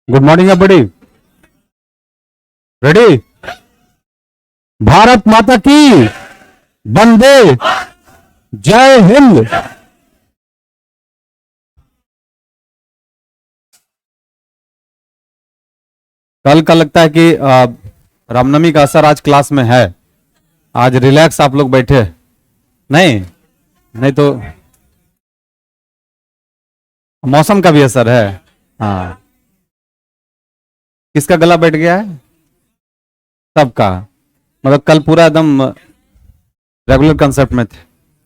Good morning everybody. Ready? Bharat माता की वंदे, जय हिंद। कल का लगता है कि रामनवमी का असर आज क्लास में है। आज रिलैक्स आप लोग बैठे नहीं? नहीं तो मौसम का भी असर है। हाँ, किसका गला बैठ गया है? सबका। मतलब कल पूरा एकदम रेगुलर कंसेप्ट में थे।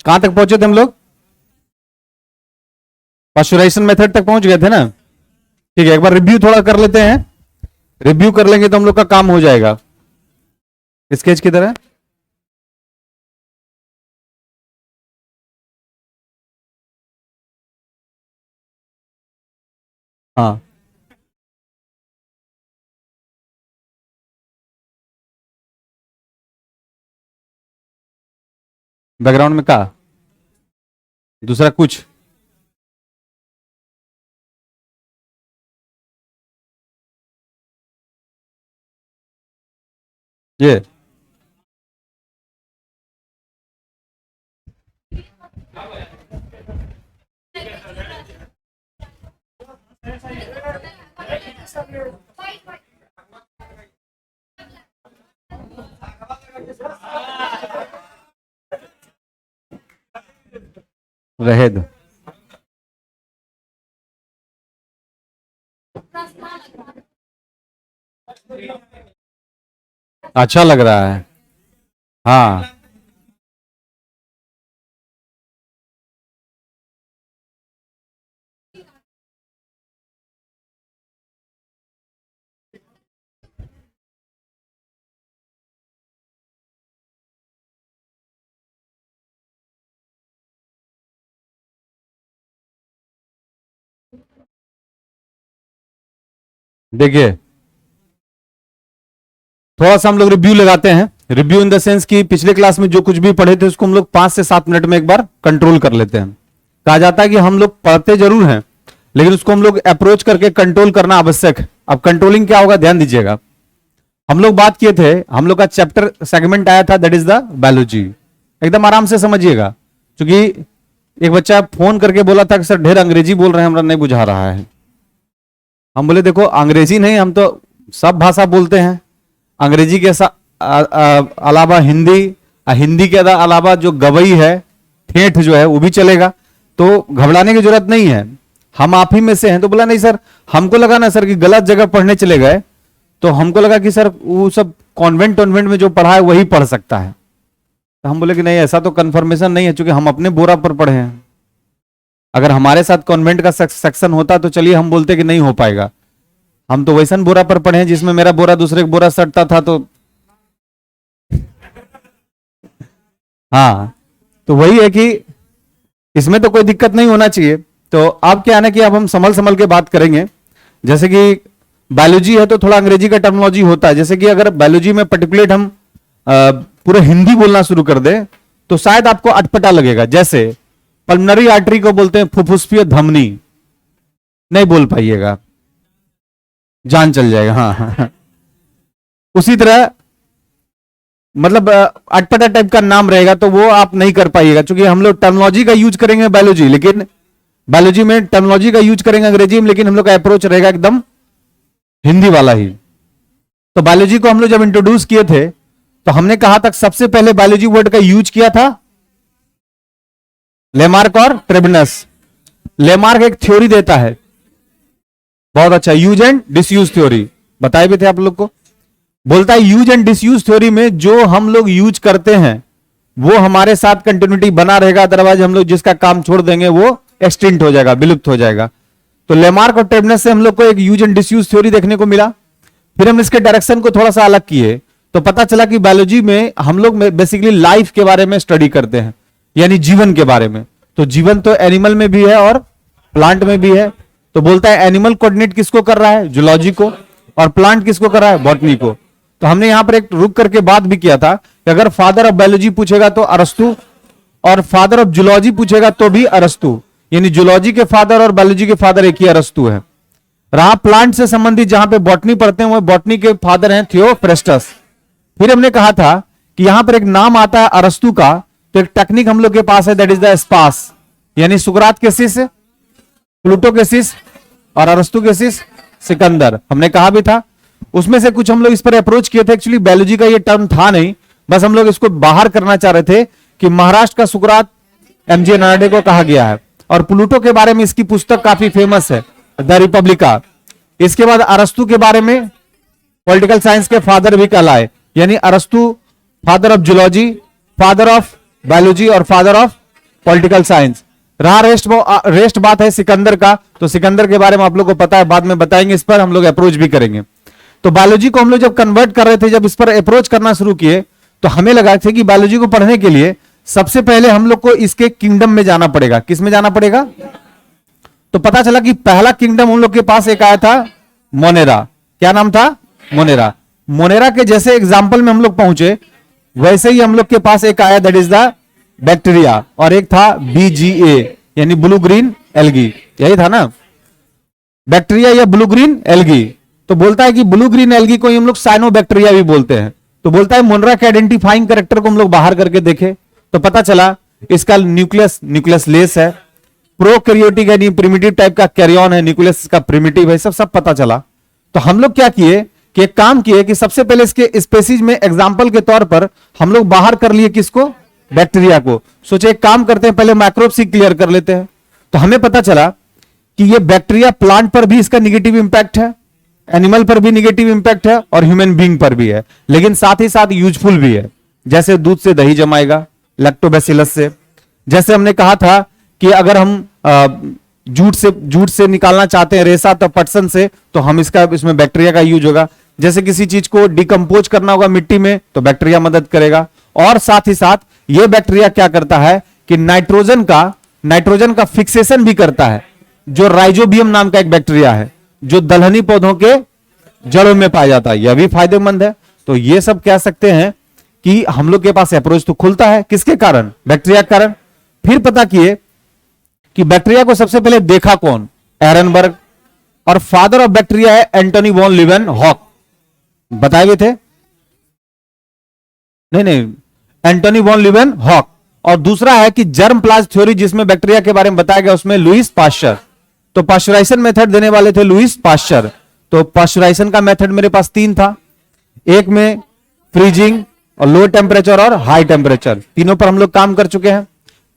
कहां तक पहुंचे थे हम लोग? पाश्चुराइजेशन मेथड तक पहुंच गए थे ना? ठीक है, एक बार रिव्यू थोड़ा कर लेते हैं। रिव्यू कर लेंगे तो हम लोग का काम हो जाएगा। स्केच की तरह हाँ, बैकग्राउंड में कहा दूसरा कुछ ये रहे दो। अच्छा लग रहा है। हाँ, देखिए थोड़ा सा हम लोग रिव्यू लगाते हैं। रिव्यू इन द सेंस कि पिछले क्लास में जो कुछ भी पढ़े थे उसको हम लोग 5 से 7 मिनट में एक बार कंट्रोल कर लेते हैं। कहा जाता है कि हम लोग पढ़ते जरूर हैं लेकिन उसको हम लोग अप्रोच करके कंट्रोल करना आवश्यक है। अब कंट्रोलिंग क्या होगा ध्यान दीजिएगा। हम लोग बात किए थे, हम लोग का चैप्टर सेगमेंट आया था दैट इज द बायोलॉजी। एकदम आराम से समझिएगा, क्योंकि एक बच्चा फोन करके बोला था कि सर ढेर अंग्रेजी बोल रहे हैं, हमरा नहीं बुझा रहा है। हम बोले देखो अंग्रेजी नहीं, हम तो सब भाषा बोलते हैं। अंग्रेजी के अलावा हिंदी, हिंदी के अलावा जो गवई है, ठेठ जो है वो भी चलेगा। तो घबराने की जरूरत नहीं है, हम आप ही में से हैं। तो बोला नहीं सर, हमको लगा ना सर कि गलत जगह पढ़ने चले गए, तो हमको लगा कि सर वो सब कॉन्वेंट में जो पढ़ा है वही पढ़ सकता है। तो हम बोले कि नहीं, ऐसा तो कंफर्मेशन नहीं है, क्योंकि हम अपने बोरा पर पढ़े हैं। अगर हमारे साथ कॉन्वेंट का सेक्शन होता तो चलिए हम बोलते कि नहीं हो पाएगा। हम तो वैसा बोरा पर पढ़े हैं जिसमें मेरा बोरा दूसरे का बोरा सटता था। तो हाँ, तो वही है कि इसमें तो कोई दिक्कत नहीं होना चाहिए। तो अब क्या है ना कि अब हम संभल संभल के बात करेंगे। जैसे कि बायोलॉजी है तो थोड़ा अंग्रेजी का टर्मिनोलॉजी होता है। जैसे कि अगर बायोलॉजी में पर्टिकुलेट हम पूरा हिंदी बोलना शुरू कर दे तो शायद आपको अटपटा लगेगा। जैसे पल्मोनरी आर्टरी को बोलते हैं फुफ्फुसीय धमनी, नहीं बोल पाइएगा, जान चल जाएगा। हाँ, हाँ। उसी तरह मतलब अटपटा टाइप का नाम रहेगा तो वो आप नहीं कर पाइएगा, क्योंकि हम लोग टर्मिनोलॉजी का यूज करेंगे बायोलॉजी, लेकिन बायोलॉजी में टर्मिनोलॉजी का यूज करेंगे अंग्रेजी में, लेकिन हम लोग का अप्रोच रहेगा एकदम हिंदी वाला ही। तो बायोलॉजी को हम लोग जब इंट्रोड्यूस किए थे तो हमने कहा था सबसे पहले बायोलॉजी वर्ड का यूज किया था लेमार्क और ट्रेबनस। लेमार्क एक थ्योरी देता है, बहुत अच्छा, यूज एंड डिसयूज थ्योरी, बताए भी थे आप लोग को। बोलता है यूज एंड डिसयूज थ्योरी में जो हम लोग यूज करते हैं वो हमारे साथ कंटिन्यूटी बना रहेगा, अदरवाइज हम लोग जिसका काम छोड़ देंगे वो एक्सटिंक्ट हो जाएगा, विलुप्त हो जाएगा। तो लेमार्क और ट्रेबनस से हम लोग को एक यूज एंड डिसयूज थ्योरी देखने को मिला। फिर हम इसके डायरेक्शन को थोड़ा सा अलग किए तो पता चला कि बायोलॉजी में हम लोग बेसिकली लाइफ के बारे में स्टडी करते हैं, यानी जीवन के बारे में। तो जीवन तो एनिमल में भी है और प्लांट में भी है। तो बोलता है एनिमल कोऑर्डिनेट किसको कर रहा है? जूलॉजी को। और प्लांट किसको कर रहा है? बॉटनी को। तो हमने यहां पर एक रुक करके बात भी किया था कि अगर फादर ऑफ बायोलॉजी पूछेगा तो अरस्तु, और फादर ऑफ जूलॉजी पूछेगा तो भी अरस्तु, यानी जूलॉजी के फादर और बायोलॉजी के फादर एक ही अरस्तु है। रहा प्लांट से संबंधित जहां पे बॉटनी पढ़ते हैं, वो बॉटनी के फादर हैं थियोफ्रेस्टस। फिर हमने कहा था कि यहां पर एक नाम आता है अरस्तु का, तो एक टेक्निक हम लोग के पास है, दैट इज द स्पास, यानी सुकरात के शिष्य प्लूटो के शिष्य और अरस्तु के शिष्य सिकंदर, हमने कहा भी था। उसमें से कुछ हम लोग इस पर अप्रोच किए थे। एक्चुअली बायोलॉजी का ये टर्म था नहीं, बस हम लोग इसको बाहर करना चाह रहे थे कि महाराष्ट्र का सुकरात एमजे नायडू को कहा गया है, और प्लूटो के बारे में इसकी पुस्तक काफी फेमस है, द रिपब्लिका। इसके बाद अरस्तु के बारे में पॉलिटिकल साइंस के फादर भी कहलाए, यानी अरस्तु father of zoology, father of biology और फादर ऑफ पॉलिटिकल साइंस। रहा रेस्ट बात है सिकंदर का, तो सिकंदर के बारे में आप लोग को पता है, बाद में बताएंगे, इस पर हम लोग अप्रोच भी करेंगे। तो बायोलॉजी को हम लोग जब कन्वर्ट कर रहे थे, जब इस पर अप्रोच करना शुरू किए, तो हमें लगा था कि बायोलॉजी को पढ़ने के लिए सबसे पहले हम लोग को इसके किंगडम में जाना पड़ेगा। किस में जाना पड़ेगा? तो पता चला कि पहला किंगडम हम लोग के पास एक आया था मोनेरा। क्या नाम था? मोनेरा। मोनेरा के जैसे एग्जाम्पल में हम लोग पहुंचे, वैसे ही हम लोग के पास एक आया, दैट इज द बैक्टीरिया, और एक था BGA यानी ब्लू ग्रीन एल्गी। यही था ना, बैक्टीरिया या ब्लू ग्रीन एल्गी। तो बोलता है कि ब्लू ग्रीन एल्गी को हम लोग साइनोबैक्टीरिया भी बोलते हैं। तो बोलता है मोनेरा के आइडेंटिफाइंग कैरेक्टर को हम लोग बाहर करके देखे, तो पता चला इसका न्यूक्लियस लेस है, प्रोकैरियोटिक यानी प्रिमिटिव टाइप का कैरियन है, न्यूक्लियस का प्रिमिटिव है, सब पता चला। तो हम लोग क्या किए कि एक काम किए कि सबसे पहले इसके स्पेसीज में एग्जाम्पल के तौर पर हम लोग बाहर कर लिए किसको? बैक्टीरिया को। सोचे एक काम करते हैं, पहले माइक्रोब्स ही क्लियर कर लेते हैं। तो हमें पता चला कि ये बैक्टीरिया प्लांट पर भी इसका निगेटिव इंपैक्ट है, एनिमल पर भी निगेटिव इंपैक्ट है, और ह्यूमन बीइंग पर भी है, लेकिन साथ ही साथ यूजफुल भी है। जैसे दूध से दही जमाएगा, लैक्टोबैसिलस से। जैसे हमने कहा था कि अगर हम जूट से निकालना चाहते हैं रेशा, तो पटसन से, तो हम इसमें बैक्टीरिया का यूज होगा। जैसे किसी चीज को डिकम्पोज करना होगा मिट्टी में, तो बैक्टीरिया मदद करेगा। और साथ ही साथ यह बैक्टीरिया क्या करता है कि नाइट्रोजन का फिक्सेशन भी करता है, जो राइजोबियम नाम का एक बैक्टीरिया है, जो दलहनी पौधों के जड़ों में पाया जाता है, यह भी फायदेमंद है। तो ये सब कह सकते हैं कि हम लोग के पास अप्रोच तो खुलता है, किसके कारण? बैक्टीरिया के कारण। फिर पता किए कि बैक्टीरिया को सबसे पहले देखा कौन? एरनबर्ग। और फादर ऑफ बैक्टीरिया है एंटोनी वॉन लीवेनहॉक, बताए हुए थे? नहीं, एंटोनी वॉन लीवेनहॉक। और दूसरा है कि जर्म प्लाज्म थ्योरी, जिसमें बैक्टीरिया के बारे में बताया गया, उसमें लुईस पाश्चर। तो पाश्चराइजेशन मेथड देने वाले थे लुईस पाश्चर। तो पाश्चराइजेशन का मेथड मेरे पास 3 था, एक में फ्रीजिंग और लो टेम्परेचर और हाई टेम्परेचर, तीनों पर हम लोग काम कर चुके हैं।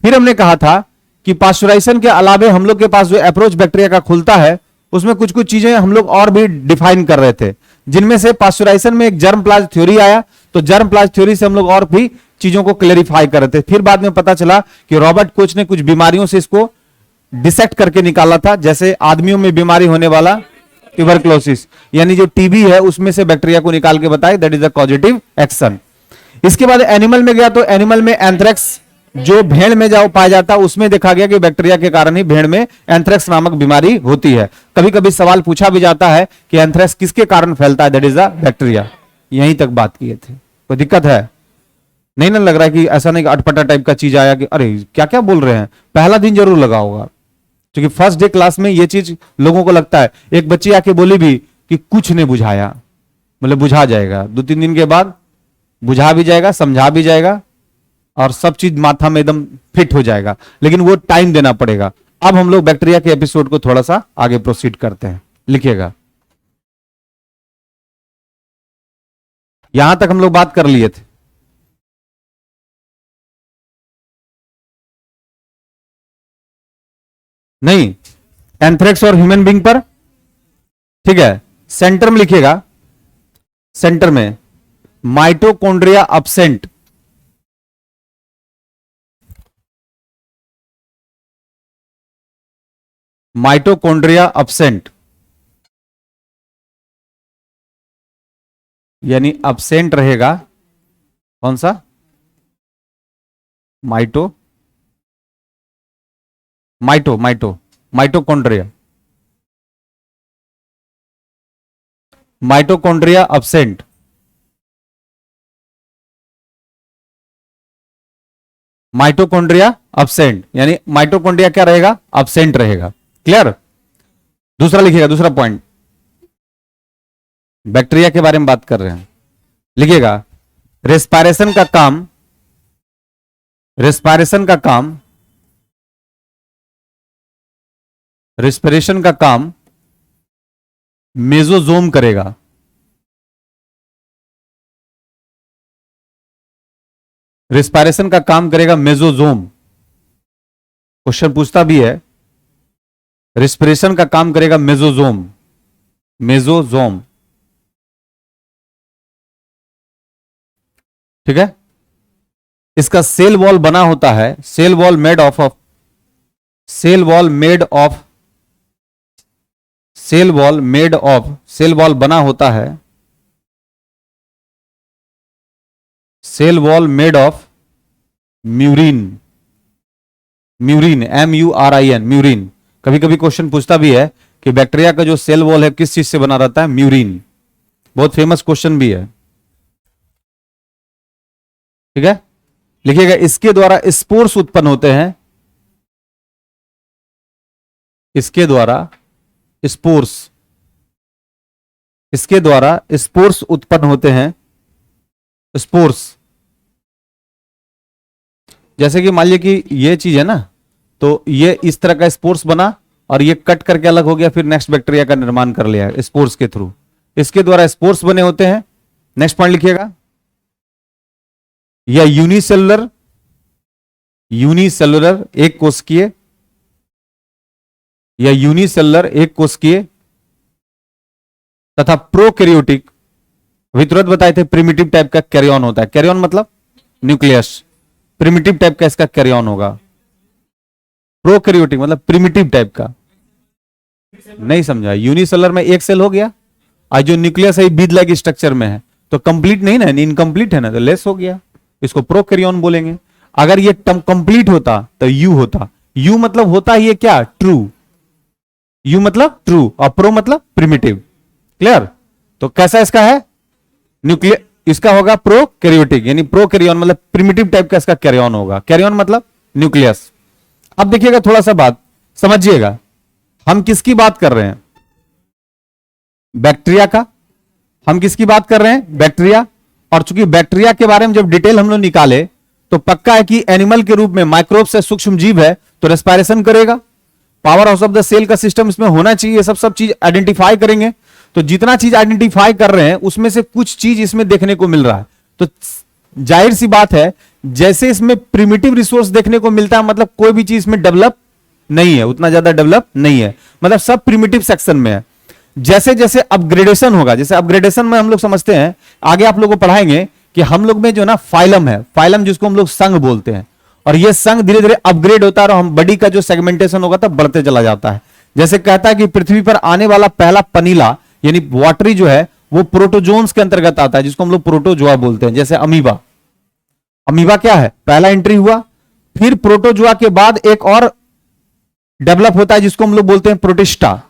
फिर हमने कहा था कि पाश्चराइजेशन के अलावे हम लोग के पास जो अप्रोच बैक्टीरिया का खुलता है, उसमें कुछ चीजें हम लोग और भी डिफाइन कर रहे थे, जिनमें से पाश्चराइजेशन में एक जर्म प्लाज्म थ्योरी आया। तो जर्म प्लाज्म थ्योरी से हम लोग और भी चीजों को क्लेरिफाई कर रहे थे। फिर बाद में पता चला कि रॉबर्ट कोच ने कुछ बीमारियों से इसको डिसेक्ट करके निकाला था, जैसे आदमियों में बीमारी होने वाला ट्यूबरक्लोसिस, यानी जो टीबी है, उसमें से बैक्टीरिया को निकाल के बताए, that is the causative action. इसके बाद एनिमल में गया, तो एनिमल में एंथ्रेक्स, जो भेड़ में जाओ पाया जाता, उसमें देखा गया कि बैक्टीरिया के कारण ही भेड़ में एंथ्रेक्स नामक बीमारी होती है। कभी कभी सवाल पूछा भी जाता है कि एंथ्रेक्स किसके कारण फैलता है, दैट इज द बैक्टीरिया। यहीं तक बात किए थे। कोई दिक्कत है? नहीं ना लग रहा है कि ऐसा नहीं अटपटा टाइप का चीज आया कि अरे क्या क्या बोल रहे हैं? पहला दिन जरूर लगा होगा, क्योंकि फर्स्ट डे क्लास में ये चीज लोगों को लगता है। एक बच्ची आके बोली भी कि कुछ नहीं बुझाया, मतलब बुझा जाएगा 2-3 दिन के बाद, बुझा भी जाएगा, समझा भी जाएगा, और सब चीज माथा में एकदम फिट हो जाएगा, लेकिन वो टाइम देना पड़ेगा। अब हम लोग बैक्टीरिया के एपिसोड को थोड़ा सा आगे प्रोसीड करते हैं, लिखिएगा। यहां तक हम लोग बात कर लिए थे। नहीं, एंथ्रेक्स और ह्यूमन बीइंग पर, ठीक है। सेंटर में लिखिएगा, सेंटर में माइटोकॉन्ड्रिया अब्सेंट, माइटोकॉन्ड्रिया अब्सेंट, यानी अब्सेंट रहेगा कौन सा? Mitochondria, mitochondria absent. Mitochondria absent, यानी माइटोकॉन्ड्रिया क्या रहेगा? अब्सेंट रहेगा। क्लियर? दूसरा लिखिएगा, दूसरा पॉइंट, बैक्टीरिया के बारे में बात कर रहे हैं। लिखिएगा, रेस्पायरेशन का काम, रेस्पायरेशन का काम, रेस्पिरेशन का काम मेसोजोम करेगा। रेस्पायरेशन का काम करेगा मेसोजोम। क्वेश्चन पूछता भी है, रेस्पिरेशन का काम करेगा मेसोजोम, मेसोजोम, ठीक है। इसका सेल वॉल बना होता है, cell wall made of, cell wall made of, cell wall made of, cell wall बना होता है, cell wall made of murein, murein, MURIN, murein. कभी कभी क्वेश्चन पूछता भी है कि बैक्टीरिया का जो सेल वॉल है किस चीज से बना रहता है, म्यूरिन। बहुत फेमस क्वेश्चन भी है, ठीक है। लिखिएगा, इसके द्वारा स्पोर्स उत्पन्न होते हैं, इसके द्वारा स्पोर्स, इसके द्वारा स्पोर्स उत्पन्न होते हैं, स्पोर्स। जैसे कि मान लीजिए कि ये चीज है ना, तो ये इस तरह का स्पोर्स बना और ये कट करके अलग हो गया, फिर नेक्स्ट बैक्टीरिया का निर्माण कर लिया स्पोर्स के थ्रू। इसके द्वारा स्पोर्स बने होते हैं। नेक्स्ट पॉइंट लिखिएगा, या यूनिसेलुलर, यूनिसेलुलर एक कोशिकीय, या यूनिसेलुलर एक कोशिकीय तथा प्रोकैरियोटिक, अभी तुरंत बताए थे प्रिमिटिव टाइप का कैरियन होता है। कैरियन मतलब न्यूक्लियस, प्रिमिटिव टाइप का इसका कैरियन होगा। प्रोकैरियोटिक मतलब प्रिमिटिव टाइप का, नहीं समझा। यूनिसेलुलर में एक सेल हो गया, आज जो न्यूक्लियस है बीज लाइक स्ट्रक्चर में है, तो कंप्लीट नहीं ना, इनकम्प्लीट है ना, तो लेस हो गया, इसको प्रोकैरियन बोलेंगे। अगर ये टर्म कंप्लीट होता तो यू होता। यू मतलब होता ही है क्या, ट्रू। यू मतलब ट्रू और प्रो मतलब प्रिमिटिव। क्लियर? तो कैसा इसका है, न्यूक्लियर, इसका होगा प्रोकैरियोटिक, यानी प्रोकैरियन मतलब प्रिमिटिव टाइप का इसका कैरियन होगा। कैरियन मतलब न्यूक्लियस। अब देखिएगा, थोड़ा सा बात समझिएगा, हम किसकी बात कर रहे हैं, बैक्टीरिया का। हम किसकी बात कर रहे हैं, बैक्टीरिया। और चूंकि बैक्टीरिया के बारे में जब डिटेल हम लोग निकाले तो पक्का है कि एनिमल के रूप में माइक्रोब से सूक्ष्म जीव है तो रेस्पायरेशन करेगा। Power house of the cell का सिस्टम इसमें होना चाहिए, ये सब चीज आइडेंटिफाई करेंगे। तो जितना चीज आइडेंटिफाई कर रहे हैं उसमें से कुछ चीज इसमें देखने को मिल रहा है, तो जाहिर सी बात है जैसे इसमें प्रिमिटिव रिसोर्स देखने को मिलता है, मतलब कोई भी चीज इसमें डेवलप नहीं है, उतना ज्यादा डेवलप नहीं है, मतलब सब प्रिमिटिव सेक्शन में है। जैसे जैसे अपग्रेडेशन होगा, जैसे अपग्रेडेशन में हम लोग समझते हैं, आगे आप लोगों को पढ़ाएंगे कि हम लोग में जो ना फाइलम है, फाइलम जिसको हम लोग संघ बोलते हैं, और ये संघ धीरे धीरे अपग्रेड होता है और हम बॉडी का जो सेगमेंटेशन होगा तब बढ़ते चला जाता है। जैसे कहता है कि पृथ्वी पर आने वाला पहला पनीला यानी वाटरी जो है वो प्रोटोजोन्स के अंतर्गत आता है, जिसको हम लोग प्रोटोजोआ बोलते हैं। जैसे अमीबा, अमीबा क्या है, पहला एंट्री हुआ, फिर प्रोटोजोआ के बाद एक और डेवलप होता है जिसको हम लोग बोलते हैं प्रोटिस्टा।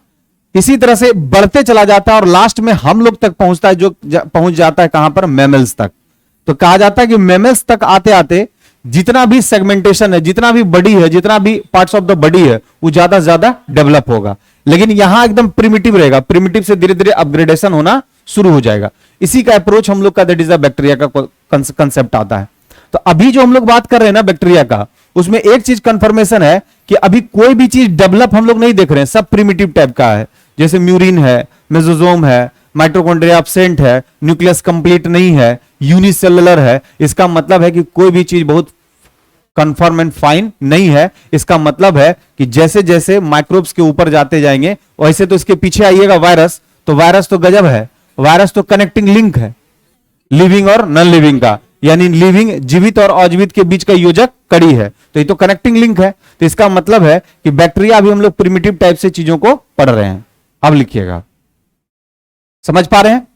इसी तरह से बढ़ते चला जाता है और लास्ट में हम लोग तक पहुंचता है, जो पहुंच जाता है कहां पर, मैमल्स तक। तो कहा जाता है कि मैमल्स तक आते आते जितना भी सेगमेंटेशन है, जितना भी बॉडी है, जितना भी पार्ट्स ऑफ द बॉडी है, वो ज्यादा से ज्यादा डेवलप होगा। लेकिन यहां एकदम प्रिमिटिव रहेगा, प्रिमिटिव से धीरे धीरे अपग्रेडेशन होना शुरू हो जाएगा। इसी का अप्रोच हम लोग का, दैट इज द बैक्टीरिया का कंसेप्ट आता है। तो अभी जो हम लोग बात कर रहे हैं ना बैक्टीरिया का, उसमें एक चीज कंफर्मेशन है कि अभी कोई भी चीज डेवलप हम लोग नहीं देख रहे हैं, सब प्रिमिटिव टाइप का है। जैसे म्यूरिन है, मेसोजोम है, माइटोकॉन्ड्रिया एब्सेंट है, न्यूक्लियस कंप्लीट नहीं है, यूनिसेलुलर है। इसका मतलब है कि कोई भी चीज बहुत कंफर्म एंड फाइन नहीं है। इसका मतलब है कि जैसे जैसे माइक्रोब्स के ऊपर जाते जाएंगे वैसे, तो इसके पीछे आइएगा वायरस, तो वायरस तो गजब है, वायरस तो कनेक्टिंग लिंक है लिविंग और नॉन लिविंग का, यानी लिविंग, जीवित और अजीवित के बीच का योजक कड़ी है, तो ये तो कनेक्टिंग लिंक है। तो इसका मतलब है कि बैक्टीरिया अभी हम लोग प्रिमिटिव टाइप से चीजों को पढ़ रहे हैं। अब लिखिएगा, समझ पा रहे हैं,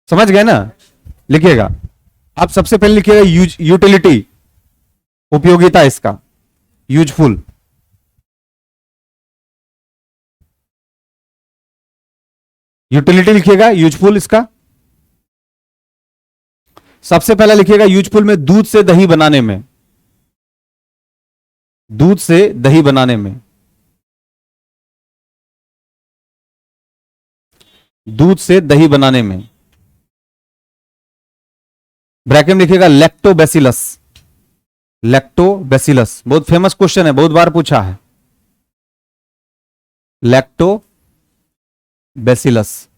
समझ गए ना? लिखिएगा, आप सबसे पहले लिखिएगा यूटिलिटी, उपयोगिता इसका, यूजफुल। यूटिलिटी लिखिएगा, यूजफुल इसका। सबसे पहला लिखिएगा यूजफुल में, दूध से दही बनाने में, दूध से दही बनाने में। दूध से दही बनाने में? ब्रैकेट में लिखिएगा लैक्टोबैसिलस। लैक्टोबैसिलस बहुत फेमस क्वेश्चन है, बहुत बार पूछा है। लैक्टोबैसिलस,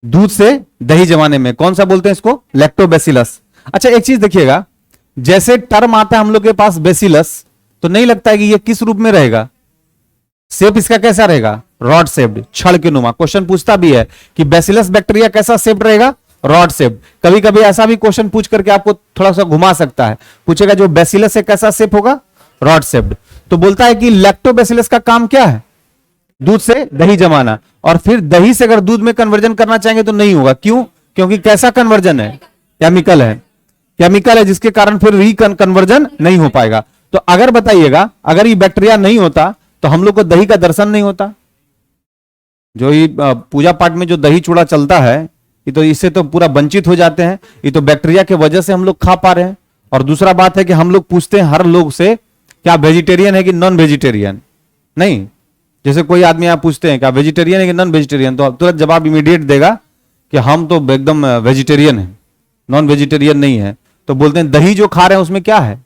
दूध से दही जमाने में कौन सा बोलते हैं इसको? लैक्टोबैसिलस। अच्छा एक चीज देखिएगा, जैसे टर्म आता है हम लोग के पास बेसिलस, तो नहीं लगता है कि ये किस रूप में रहेगा? शेप इसका कैसा रहेगा? रॉड शेप्ड, छड़ के नुमा। क्वेश्चन पूछता भी है कि बेसिलस बैक्टीरिया कैसा शेप रहेगा? Rod shape. कभी कभी ऐसा भी क्वेश्चन पूछ करके आपको थोड़ा सा घुमा सकता है, पूछेगा जो बेसिलस है कैसा शेप होगा? Rod shaped. तो बोलता है कि लैक्टोबैसिलस का काम क्या है? दूध से दही जमाना। और फिर दही से अगर दूध में कन्वर्जन करना चाहेंगे तो नहीं होगा। क्यों? क्योंकि कैसा कन्वर्जन है? केमिकल है। केमिकल है, जिसके कारण फिर कन्वर्जन नहीं हो पाएगा। तो अगर बताइएगा, अगर ये बैक्टीरिया नहीं होता तो हम लोग को दही का दर्शन नहीं होता। जो ये पूजा पाठ में जो दही चूड़ा चलता है, ये तो इससे तो पूरा वंचित हो जाते हैं। ये तो बैक्टीरिया की वजह से हम लोग खा पा रहे हैं। और दूसरा बात है कि हम लोग पूछते हैं हर लोग से, क्या वेजिटेरियन है कि नॉन वेजिटेरियन? नहीं, जैसे कोई आदमी आप पूछते हैं क्या वेजिटेरियन है कि नॉन वेजिटेरियन, तो तुरंत जवाब इमीडिएट देगा कि हम तो एकदम वेजिटेरियन है, नॉन वेजिटेरियन नहीं है। तो बोलते हैं दही जो खा रहे हैं उसमें क्या है?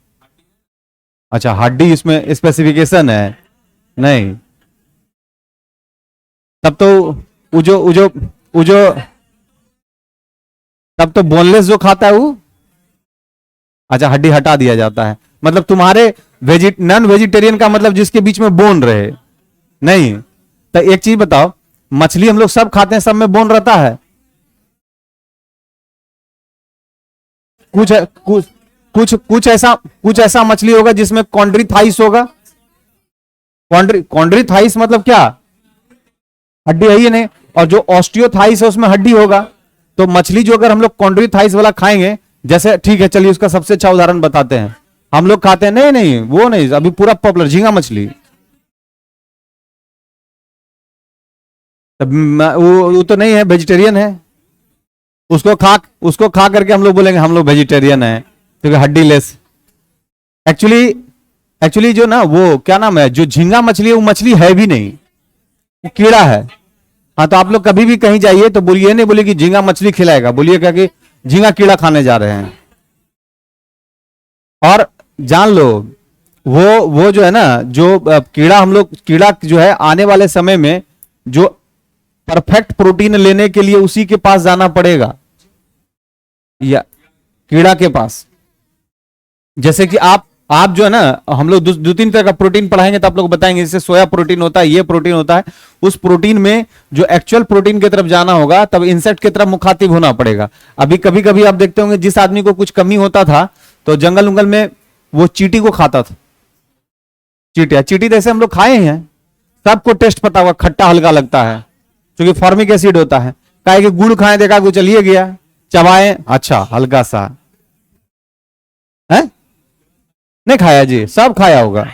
अच्छा, हड्डी इसमें स्पेसिफिकेशन है? नहीं, तब तो उजो तब तो बोनलेस जो खाता है वो, अच्छा हड्डी हटा दिया जाता है। मतलब तुम्हारे नॉन वेजिटेरियन का मतलब जिसके बीच में बोन रहे? नहीं। तो एक चीज बताओ, मछली हम लोग सब खाते हैं, सब में बोन रहता है? कुछ ऐसा मछली होगा जिसमें कॉन्ड्रीथाइस होगा। कॉन्ड्रीथाइस मतलब क्या? हड्डी है ही नहीं। और जो ऑस्टियोथाइस है उसमें हड्डी होगा। तो मछली जो अगर हम लोग कॉन्ड्रीथाइस वाला खाएंगे, जैसे ठीक है चलिए उसका सबसे अच्छा उदाहरण बताते हैं, हम लोग खाते हैं, नहीं नहीं वो नहीं, अभी पूरा पॉपुलर झींगा मछली। वो तो नहीं है, वेजिटेरियन है। उसको खा करके हम लोग बोलेंगे हम लोग वेजिटेरियन है, क्योंकि हड्डी लेस। एक्चुअली जो ना वो क्या नाम है, जो झींगा मछली है वो मछली है भी नहीं, वो कीड़ा है। हाँ, तो आप लोग कभी भी कहीं जाइए तो बोलिए, नहीं बोलिए कि झींगा मछली खिलाएगा, बोलिए क्या कि झींगा कीड़ा खाने जा रहे हैं। और जान लो वो जो है ना, जो कीड़ा हम लोग, कीड़ा जो है आने वाले समय में जो परफेक्ट प्रोटीन लेने के लिए उसी के पास जाना पड़ेगा, या कीड़ा के पास। जैसे कि आप जो है ना, हम लोग दो तीन तरह का प्रोटीन पढ़ाएंगे तो आप लोग बताएंगे, जैसे सोया प्रोटीन होता है, ये प्रोटीन होता है। उस प्रोटीन में जो एक्चुअल प्रोटीन की तरफ जाना होगा तब इंसेक्ट की तरफ मुखातिब होना पड़ेगा। अभी कभी कभी आप देखते होंगे जिस आदमी को कुछ कमी होता था तो जंगल उंगल में वो चींटी को खाता था। चींटी जैसे हम लोग खाए हैं, सबको टेस्ट पता हुआ, खट्टा हल्का लगता है क्योंकि फॉर्मिक एसिड होता है। काहे कि गुड़ खाए, देखा कि चलिए गया, चबाए, अच्छा हल्का सा है, नहीं खाया जी, सब खाया होगा।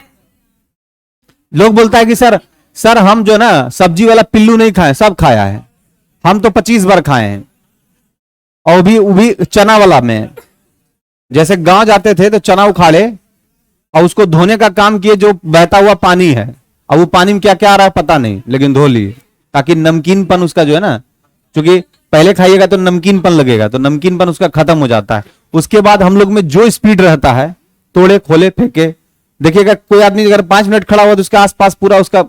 लोग बोलता है कि सर हम जो ना सब्जी वाला पिल्लू नहीं खाए, सब खाया है। हम तो 25 बार खाए हैं, और वो भी चना वाला में। जैसे गांव जाते थे तो चना उखाड़े और उसको धोने का काम किए, जो बहता हुआ पानी है, और वो पानी में क्या क्या आ रहा है पता नहीं, लेकिन धो लिए ताकि नमकीनपन उसका जो है ना, क्योंकि पहले खाइएगा तो नमकीनपन लगेगा, तो नमकीनपन उसका खत्म हो जाता है। उसके बाद हम लोग में जो स्पीड रहता है, तोड़े खोले फेंके। देखिएगा कोई आदमी अगर 5 मिनट खड़ा हुआ तो उसके आसपास पूरा उसका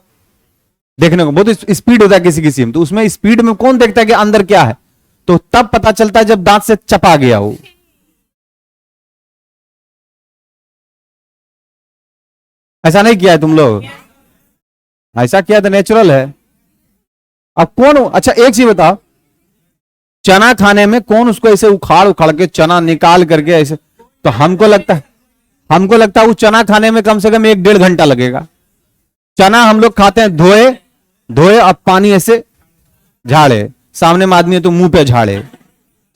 देखने को बहुत स्पीड होता है किसी में। तो उसमें स्पीड में कौन देखता है कि अंदर क्या है? तो तब पता चलता है जब दांत से चपा गया हो। ऐसा नहीं किया है तुम लोग? ऐसा किया तो नेचुरल है। अब कौन, अच्छा एक चीज बताओ, चना खाने में कौन उसको ऐसे उखाड़ के चना निकाल करके ऐसे, तो हमको लगता है उस चना खाने में कम से कम 1-1.5 घंटा लगेगा। चना हम लोग खाते हैं धोए अब पानी ऐसे झाड़े, सामने में आदमी है तो मुंह पे झाड़े,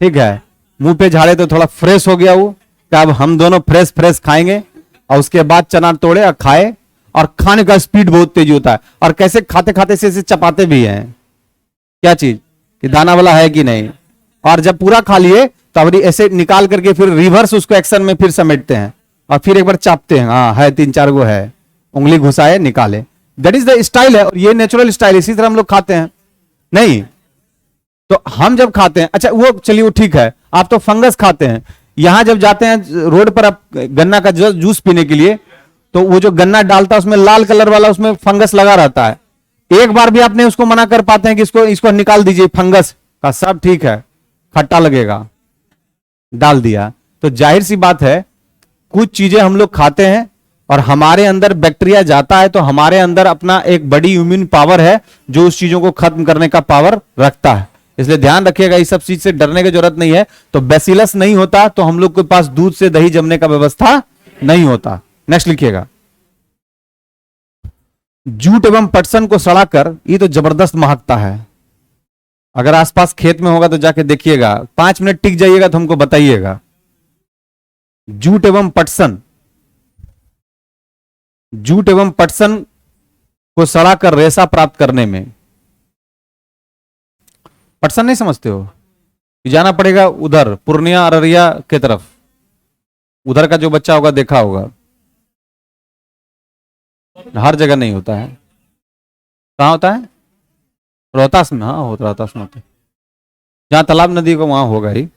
ठीक है, मुंह पे झाड़े तो थोड़ा फ्रेश हो गया वो, तो अब हम दोनों फ्रेश खाएंगे। और उसके बाद चना तोड़े और खाए, और खाने का स्पीड बहुत तेज होता है। और कैसे खाते से चपाते भी हैं, क्या चीज कि दाना वाला है कि नहीं। और जब पूरा खा लिए तो अब ऐसे निकाल करके फिर रिवर्स उसको एक्शन में फिर समेटते हैं, और फिर एक बार चापते हैं, हाँ है 3-4 गो है, उंगली घुसाए निकाले। दैट इज द स्टाइल है, और ये नेचुरल स्टाइल, इसी तरह हम लोग खाते हैं। नहीं तो हम जब खाते हैं, अच्छा वो चलिए वो ठीक है, आप तो फंगस खाते हैं। यहां जब जाते हैं रोड पर आप गन्ना का जूस पीने के लिए, तो वो जो गन्ना डालता है उसमें लाल कलर वाला उसमें फंगस लगा रहता है। एक बार भी आपने उसको मना कर पाते हैं कि इसको निकाल दीजिए फंगस का, सब ठीक है, खट्टा लगेगा, डाल दिया। तो जाहिर सी बात है कुछ चीजें हम लोग खाते हैं और हमारे अंदर बैक्टीरिया जाता है, तो हमारे अंदर अपना एक बड़ी इम्यून पावर है जो उस चीजों को खत्म करने का पावर रखता है। इसलिए ध्यान रखिएगा, इस सब चीज से डरने की जरूरत नहीं है। तो बैसिलस नहीं होता तो हम लोग के पास दूध से दही जमने का व्यवस्था नहीं होता। नेक्स्ट लिखिएगा, जूट एवं पटसन को सड़ाकर, ये तो जबरदस्त महकता है। अगर आसपास खेत में होगा तो जाके देखिएगा, 5 मिनट टिक जाइएगा तो हमको बताइएगा। जूट एवं पटसन, जूट एवं पटसन को सड़ाकर रेशा प्राप्त करने में, पटसन नहीं समझते हो? जाना पड़ेगा उधर पूर्णिया अररिया के तरफ, उधर का जो बच्चा होगा देखा होगा, हर जगह नहीं होता है। कहां होता है? रोहतास में, हाँ रोहतास में होता है, जहां तालाब नदी को वहां होगा ही।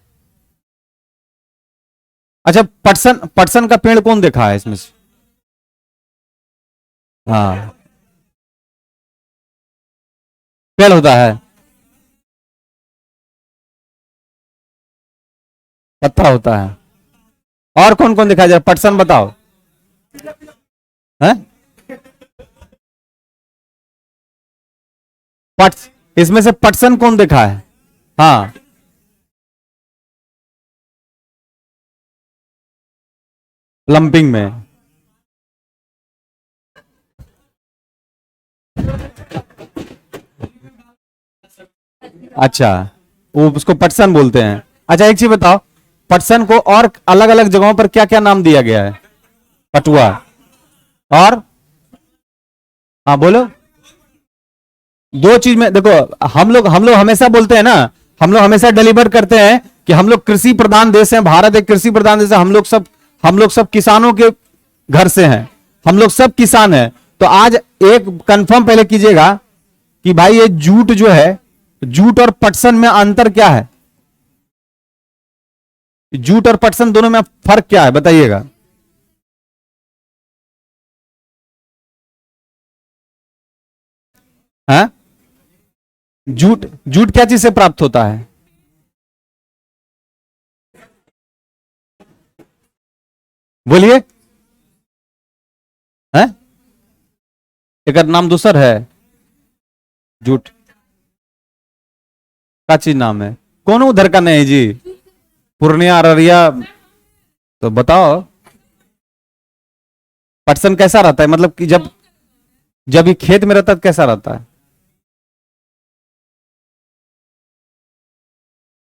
अच्छा पटसन, पटसन का पेड़ कौन देखा है इसमें से? हाँ पेड़ होता है, पत्ता होता है। और कौन कौन दिखाया जाए? पटसन बताओ है? पट्स, इसमें से पटसन कौन देखा है? हाँ लंपिंग में, अच्छा वो उसको पटसन बोलते हैं। अच्छा एक चीज बताओ, पटसन को और अलग अलग जगहों पर क्या क्या नाम दिया गया है? पटुआ और, हाँ बोलो। दो चीज में देखो, हम लोग हमेशा बोलते हैं ना, हम लोग हमेशा डिलीवर करते हैं कि हम लोग कृषि प्रधान देश हैं, भारत एक कृषि प्रधान देश है, हम लोग सब किसानों के घर से हैं, हम लोग सब किसान हैं। तो आज एक कंफर्म पहले कीजिएगा कि भाई ये जूट जो है, जूट और पटसन में अंतर क्या है? जूट और पटसन दोनों में फर्क क्या है बताइएगा? हाँ जूट, जूट क्या चीज से प्राप्त होता है? बोलिए। है एक नाम दूसर है जूट का, चीज नाम है कौन उधर का? नहीं जी, पूर्णिया अररिया, तो बताओ पटसन कैसा रहता है? मतलब कि जब जब ये खेत में रहता है कैसा रहता है?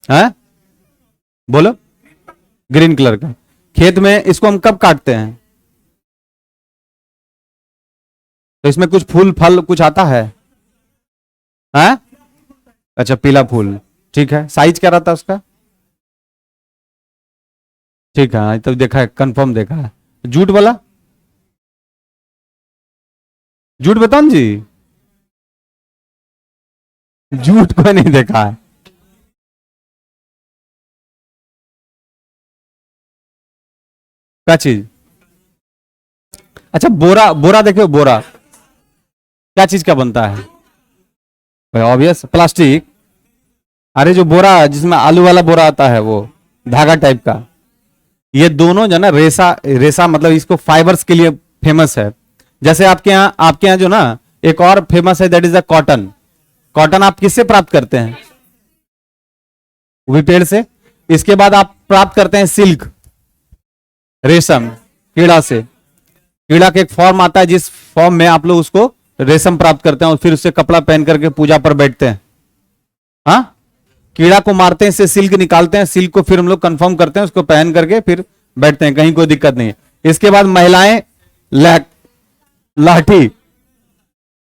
हैं? बोलो। ग्रीन कलर का। खेत में इसको हम कब काटते हैं? तो इसमें कुछ फूल फल कुछ आता है? हैं? अच्छा पीला फूल, ठीक है। साइज क्या रहता है उसका? ठीक है, तो देखा है, कंफर्म देखा है। जूट वाला, जूट बताओ जी, जूट को नहीं देखा है। क्या चीज? अच्छा बोरा, बोरा देखो, बोरा क्या चीज का बनता है? Obvious plastic. अरे जो बोरा जिसमें आलू वाला बोरा आता है, वो धागा टाइप का, ये दोनों जो ना रेशा, रेशा मतलब इसको फाइबर्स के लिए फेमस है। जैसे आपके यहाँ जो ना एक और फेमस है, that is the cotton. Cotton आप किससे प्राप्त करते हैं? वो भी पेड़ से। इसके बाद आप प्राप्त करते हैं सिल्क, रेशम, कीड़ा से। कीड़ा का एक फॉर्म आता है जिस फॉर्म में आप लोग उसको रेशम प्राप्त करते हैं और फिर उससे कपड़ा पहन करके पूजा पर बैठते हैं। हाँ कीड़ा को मारते हैं, इससे सिल्क निकालते हैं, सिल्क को फिर हम लोग कंफर्म करते हैं, उसको पहन करके फिर बैठते हैं, कहीं कोई दिक्कत नहीं है। इसके बाद महिलाएं लाठी,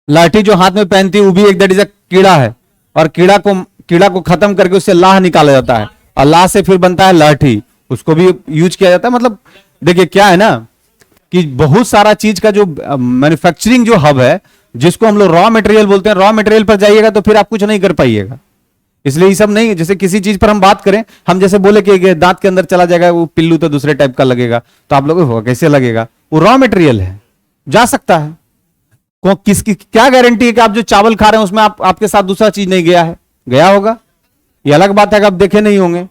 लाठी जो हाथ में पहनती है वो भी एक दैट इज अ कीड़ा है, और कीड़ा को खत्म करके उससे लाह निकाला जाता है, और लाह से फिर बनता है लाठी, उसको भी यूज किया जाता है। मतलब देखिए क्या है ना कि बहुत सारा चीज का जो मैन्युफैक्चरिंग जो हब है जिसको हम लोग रॉ मटेरियल बोलते हैं, रॉ मटेरियल पर जाइएगा तो फिर आप कुछ नहीं कर पाइएगा। इसलिए ये सब नहीं, जैसे किसी चीज पर हम बात करें, हम जैसे बोले कि दांत के अंदर चला जाएगा वो पिल्लू तो दूसरे टाइप का लगेगा, तो आप लोग हो कैसे लगेगा, वो रॉ मटेरियल है, जा सकता है। किसकी क्या गारंटी है कि आप जो चावल खा रहे हैं उसमें आपके साथ दूसरा चीज नहीं गया है, गया होगा, ये अलग बात है कि आप देखे नहीं होंगे।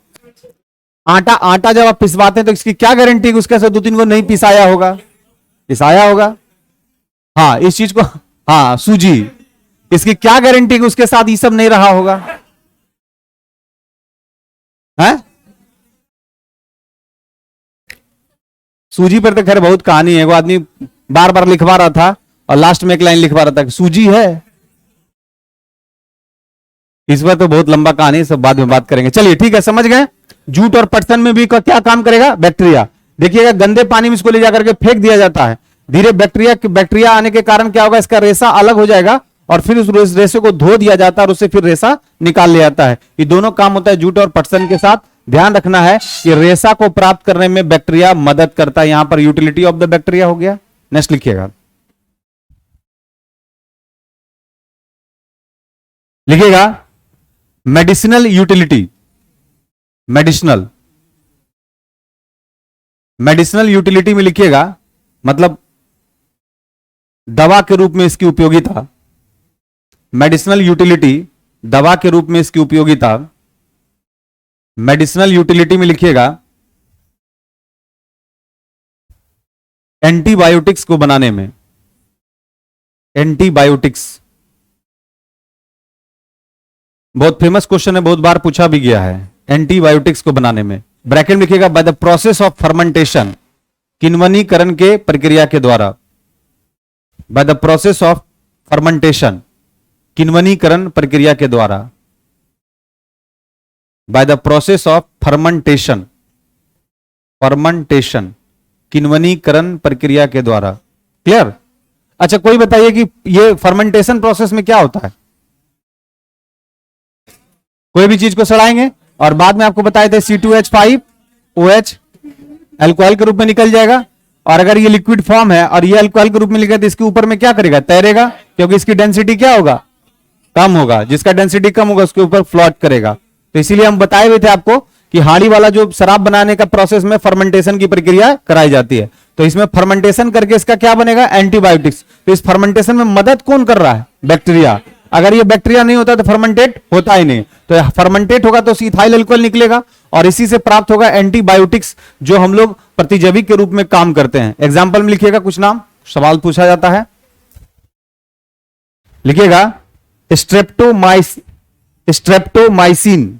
आटा जब आप पिसवाते हैं तो इसकी क्या गारंटी है उसके साथ 2-3 को नहीं पिसाया होगा, पिसाया होगा। हाँ इस चीज को, हाँ सूजी, इसकी क्या गारंटी है उसके साथ ये सब नहीं रहा होगा, है? सूजी पर तो खैर बहुत कहानी है, वो आदमी बार बार लिखवा रहा था और लास्ट में एक लाइन लिखवा रहा था कि सूजी है। इस पर तो बहुत लंबा कहानी है, सब बाद में बात करेंगे। चलिए ठीक है, समझ गए। जूट और पटसन में भी क्या काम करेगा, बैक्टीरिया। देखिएगा गंदे पानी में इसको ले जाकर के फेंक दिया जाता है, धीरे बैक्टीरिया आने के कारण क्या होगा, इसका रेशा अलग हो जाएगा और फिर उस रेशे को धो दिया जाता है और उससे फिर रेशा निकाल लिया जाता है। ये दोनों काम होता है जूट और पटसन के साथ। ध्यान रखना है कि रेशा को प्राप्त करने में बैक्टीरिया मदद करता है। यहां पर यूटिलिटी ऑफ द बैक्टीरिया हो गया। नेक्स्ट लिखिएगा, लिखिएगा मेडिसिनल यूटिलिटी। मेडिसिनल यूटिलिटी में लिखिएगा मतलब दवा के रूप में इसकी उपयोगिता। मेडिसिनल यूटिलिटी, दवा के रूप में इसकी उपयोगिता। मेडिसिनल यूटिलिटी में लिखिएगा एंटीबायोटिक्स को बनाने में। एंटीबायोटिक्स बहुत फेमस क्वेश्चन है, बहुत बार पूछा भी गया है। एंटीबायोटिक्स को बनाने में ब्रैकेट में लिखिएगा by the process of fermentation, किण्वनीकरण के प्रक्रिया के द्वारा। By the process of fermentation, किण्वनीकरण प्रक्रिया के द्वारा। By the process of fermentation, fermentation किण्वनीकरण प्रक्रिया के द्वारा। क्लियर? अच्छा कोई बताइए कि ये फर्मेंटेशन प्रोसेस में क्या होता है? कोई भी चीज को सड़ाएंगे और बाद में आपको बताए थे C2H5OH अल्कोहल के रूप में निकल जाएगा, और अगर ये लिक्विड फॉर्म है और ये अल्कोहल के रूप में लिखा तो इसके ऊपर में क्या करेगा, तैरेगा, क्योंकि इसकी डेंसिटी क्या होगा, कम होगा। जिसका डेंसिटी कम होगा उसके ऊपर फ्लोट करेगा। तो इसीलिए हम बताए हुए थे आपको कि हाड़ी वाला जो शराब बनाने का प्रोसेस में फर्मेंटेशन की प्रक्रिया कराई जाती है। तो इसमें फर्मेंटेशन करके इसका क्या बनेगा, एंटीबायोटिक्स। तो इस फर्मेंटेशन में मदद कौन कर रहा है, बैक्टीरिया। अगर ये बैक्टीरिया नहीं होता तो फर्मेंटेट होता ही नहीं। तो फर्मेंटेट होगा तो इथाइल अल्कोहल निकलेगा और इसी से प्राप्त होगा एंटीबायोटिक्स, जो हम लोग प्रतिजैविक के रूप में काम करते हैं। एग्जाम्पल में लिखिएगा कुछ नाम, सवाल पूछा जाता है। लिखिएगा स्ट्रेप्टोमाइसिन,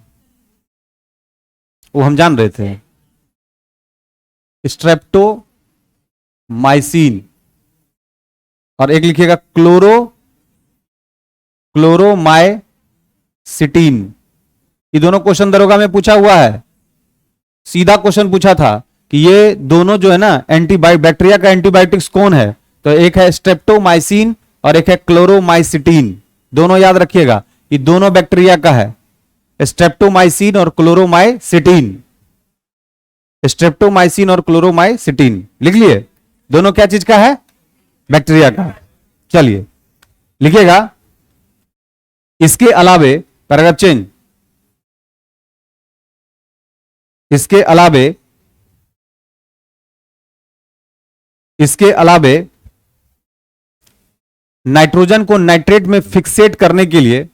वो हम जान रहे थे, स्ट्रेप्टोमाइसिन। और एक लिखिएगा क्लोरोमाइसिटीन। ये दोनों क्वेश्चन दरोगा में पूछा हुआ है, सीधा क्वेश्चन पूछा था कि ये दोनों जो है ना बैक्टीरिया का एंटीबायोटिक्स कौन है। तो एक है स्ट्रेप्टोमाइसिन और एक है क्लोरोमाइसिटीन। दोनों याद रखिएगा, ये दोनों बैक्टीरिया का है, स्ट्रेप्टोमाइसिन और क्लोरोमाइसिटीन। स्ट्रेप्टोमाइसिन और क्लोरोमाइसिटीन लिख लिए, दोनों क्या चीज का है, बैक्टीरिया का। चलिए लिखिएगा इसके अलावे, पैराग्राफ चेंज, इसके अलावे नाइट्रोजन को नाइट्रेट में फिक्सेट करने के लिए,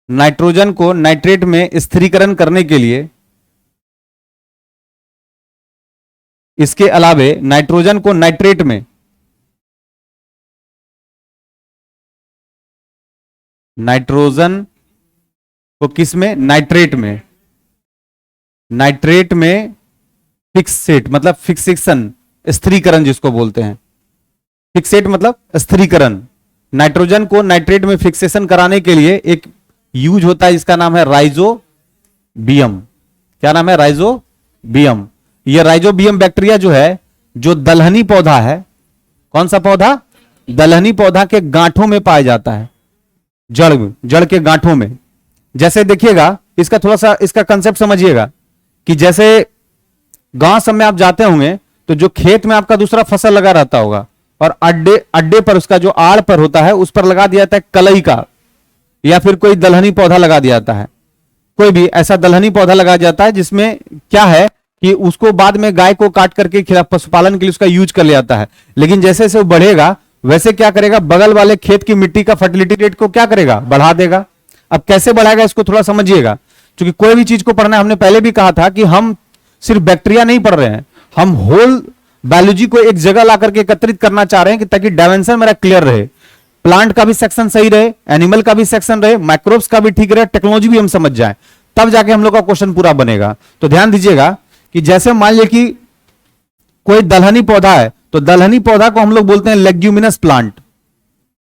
नाइट्रोजन को नाइट्रेट में स्थिरीकरण करने के लिए, इसके अलावे नाइट्रोजन को नाइट्रेट में, नाइट्रोजन को किस में, नाइट्रेट में, नाइट्रेट में फिक्सेट मतलब फिक्सेशन, स्थिरीकरण जिसको बोलते हैं। फिक्सेट मतलब स्थिरीकरण। नाइट्रोजन को नाइट्रेट में फिक्सेशन कराने के लिए एक यूज होता है, इसका नाम है राइजोबियम। क्या नाम है, राइजोबियम। यह राइजोबियम बैक्टीरिया जो है, जो दलहनी पौधा है, कौन सा पौधा, दलहनी पौधा के गांठों में पाया जाता है, जड़ के गांठों में। जैसे देखिएगा इसका थोड़ा सा इसका कंसेप्ट समझिएगा कि जैसे गांव सब में आप जाते होंगे तो जो खेत में आपका दूसरा फसल लगा रहता होगा, और अड्डे अड्डे पर उसका जो आड़ पर होता है उस पर लगा दिया जाता है कलई का, या फिर कोई दलहनी पौधा लगा दिया जाता है। कोई भी ऐसा दलहनी पौधा लगाया जाता है जिसमें क्या है कि उसको बाद में गाय को काट करके पशुपालन के लिए उसका यूज कर लिया जाता है। लेकिन जैसे जैसे वो बढ़ेगा वैसे क्या करेगा, बगल वाले खेत की मिट्टी का फर्टिलिटी रेट को क्या करेगा, बढ़ा देगा। अब कैसे बढ़ाएगा इसको थोड़ा समझिएगा, क्योंकि कोई भी चीज को पढ़ना है, हमने पहले भी कहा था कि हम सिर्फ बैक्टीरिया नहीं पढ़ रहे हैं, हम होल बायोलॉजी को एक जगह ला करके एकत्रित करना चाह रहे हैं कि ताकि डायमेंशन मेरा क्लियर रहे, प्लांट का भी सेक्शन सही रहे, एनिमल का भी सेक्शन रहे, माइक्रोब्स का भी ठीक रहे, टेक्नोलॉजी भी हम समझ जाए, तब जाके हम लोग का क्वेश्चन पूरा बनेगा। तो ध्यान दीजिएगा कि जैसे मान लीजिए कि कोई दलहनी पौधा है, तो दलहनी पौधा को हम लोग बोलते हैं लेग्यूमिनस प्लांट।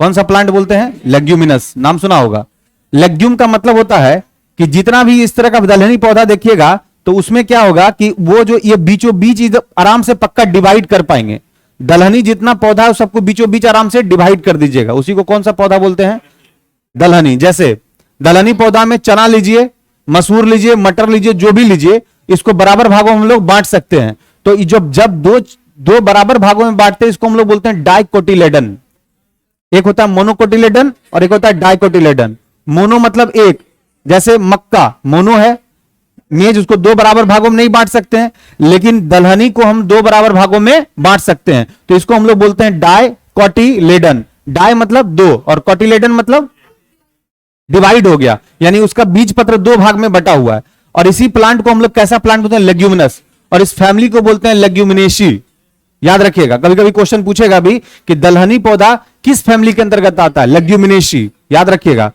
कौन सा प्लांट बोलते हैं, लेग्यूमिनस, नाम सुना होगा। लेग्यूम का मतलब होता है कि जितना भी इस तरह का दलहनी पौधा देखिएगा तो उसमें क्या होगा कि वो जो ये बीचों बीच आराम से पक्का डिवाइड कर पाएंगे। दलहनी जितना पौधा है सबको बीचों बीच आराम से डिवाइड कर दीजिएगा, उसी को कौन सा पौधा बोलते हैं, दलहनी। जैसे दलहनी पौधा में चना लीजिए, मसूर लीजिए, मटर लीजिए, जो भी लीजिए, इसको बराबर भागों में हम लोग बांट सकते हैं। तो जब दो बराबर भागों में बांटते हैं इसको हम लोग बोलते हैं डाइकोटिलेडन। एक होता है मोनोकोटिलेडन और एक होता है डाइकोटिलेडन। मोनो मतलब एक, जैसे मक्का मोनो है, मेज उसको दो बराबर भागों में नहीं बांट सकते हैं, लेकिन दलहनी को हम दो बराबर भागों में बांट सकते हैं, तो इसको हम लोग बोलते हैं डाइकोटिलेडन। डाई मतलब दो और कोटिलेडन मतलब डिवाइड हो गया, यानी उसका बीज पत्र दो भाग में बटा हुआ है। और इसी प्लांट को हम लोग कैसा प्लांट बोलते हैं, लेग्यूमिनस, और इस फैमिली को बोलते हैं लेग्यूमिनेसी। याद रखिएगा, कभी कभी क्वेश्चन पूछेगा भी कि दलहनी पौधा किस फैमिली के अंतर्गत आता है, लेग्यूमिनेसी। याद रखिएगा,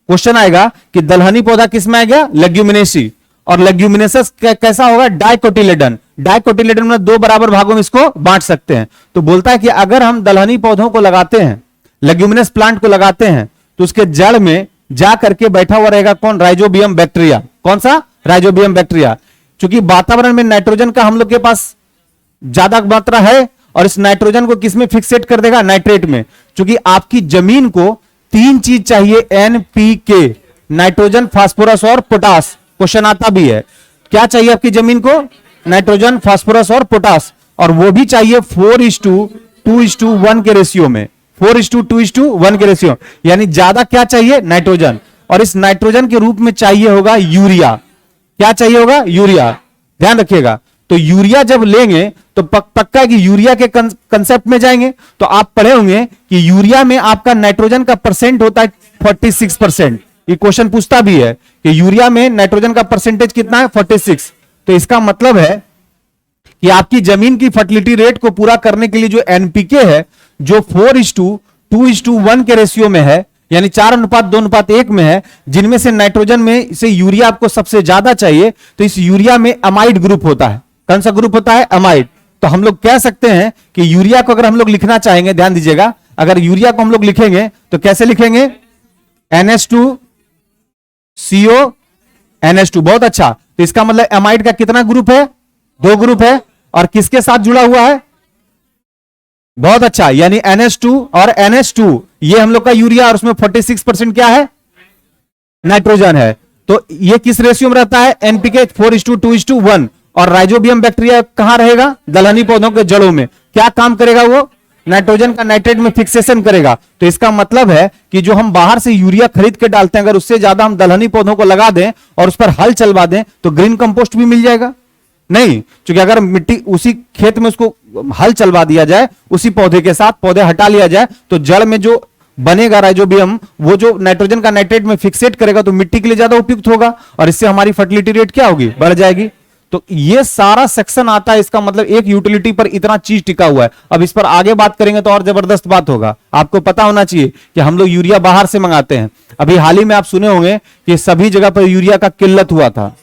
क्वेश्चन आएगा कि दलहनी पौधा किस में आ गया, लेग्यूमिनेसी। और लेग्यूमिनेसस कैसा होगा, डाइकोटिलेडन। डाइकोटिलेडन में दो बराबर भागों में इसको बांट सकते हैं। तो बोलता है कि अगर हम दलहनी पौधों को लगाते हैं, लेग्यूमिनस प्लांट को लगाते हैं, तो उसके जड़ में जा करके बैठा हुआ रहेगा कौन, राइजोबियम बैक्टीरिया। कौन सा, राइजोबियम बैक्टीरिया। क्योंकि वातावरण में नाइट्रोजन का हम लोग के पास ज्यादा मात्रा है, और इस नाइट्रोजन को किसमें फिक्सेट कर देगा, नाइट्रेट में। क्योंकि आपकी जमीन को तीन चीज चाहिए, एनपीके, नाइट्रोजन, फास्फोरस और पोटास। क्वेश्चन आता भी है, क्या चाहिए आपकी जमीन को, नाइट्रोजन, फास्फोरस और पोटास, और वो भी चाहिए 4:2:1 के रेशियो में। 4:2:1 के रेशियो, यानी ज्यादा क्या चाहिए, नाइट्रोजन, और इस नाइट्रोजन के रूप में चाहिए होगा यूरिया। क्या चाहिए होगा, यूरिया। ध्यान रखिएगा, तो यूरिया जब लेंगे तो पक्का कि यूरिया के कंसेप्ट में जाएंगे। तो आप पढ़े होंगे कि यूरिया में आपका नाइट्रोजन का परसेंट होता है 46%। ये क्वेश्चन पूछता भी है कि यूरिया में नाइट्रोजन का परसेंटेज कितना है, 46। तो इसका मतलब है कि आपकी जमीन की फर्टिलिटी रेट को पूरा करने के लिए जो एनपीके है, जो 4:2:1 के रेशियो में है, यानी 4:2:1 में है, जिनमें से नाइट्रोजन में से यूरिया आपको सबसे ज्यादा चाहिए, तो इस यूरिया में अमाइड ग्रुप होता है। कौन सा ग्रुप होता है, अमाइड। तो हम लोग कह सकते हैं कि यूरिया को अगर हम लोग लिखना चाहेंगे, ध्यान दीजिएगा, अगर यूरिया को हम लोग लिखेंगे तो कैसे लिखेंगे, NH2CO बहुत अच्छा। तो इसका मतलब अमाइड का कितना ग्रुप है, दो ग्रुप है, और किसके साथ जुड़ा हुआ है, बहुत अच्छा, यानी NH2 और NH2, ये हम लोग का यूरिया, और उसमें 46% क्या है, नाइट्रोजन है। तो ये किस रेशियो में रहता है, एनपीके 4:2:1। और राइजोबियम बैक्टीरिया कहां रहेगा, दलहनी पौधों के जड़ों में। क्या काम करेगा वो, नाइट्रोजन का नाइट्रेट में फिक्सेशन करेगा। तो इसका मतलब है कि जो हम बाहर से यूरिया खरीद के डालते हैं, अगर उससे ज्यादा हम दलहनी पौधों को लगा दें और उस पर हल चलवा दें तो ग्रीन कंपोस्ट भी मिल जाएगा नहीं। क्योंकि अगर मिट्टी उसी खेत में उसको हल चलवा दिया जाए, उसी पौधे के साथ पौधे हटा लिया जाए, तो जड़ में जो बनेगा राइजोबियम, वो जो नाइट्रोजन का नाइट्रेट में फिक्सेट करेगा, तो मिट्टी के लिए ज्यादा उपयुक्त होगा, और इससे हमारी फर्टिलिटी रेट क्या होगी, बढ़ जाएगी। तो ये सारा सेक्शन आता है, इसका मतलब एक यूटिलिटी पर इतना चीज टिका हुआ है। अब इस पर आगे बात करेंगे तो और जबरदस्त बात होगा। आपको पता होना चाहिए कि हम लोग यूरिया बाहर से मंगाते हैं। अभी हाल ही में आप सुने होंगे कि सभी जगह पर यूरिया का किल्लत हुआ था,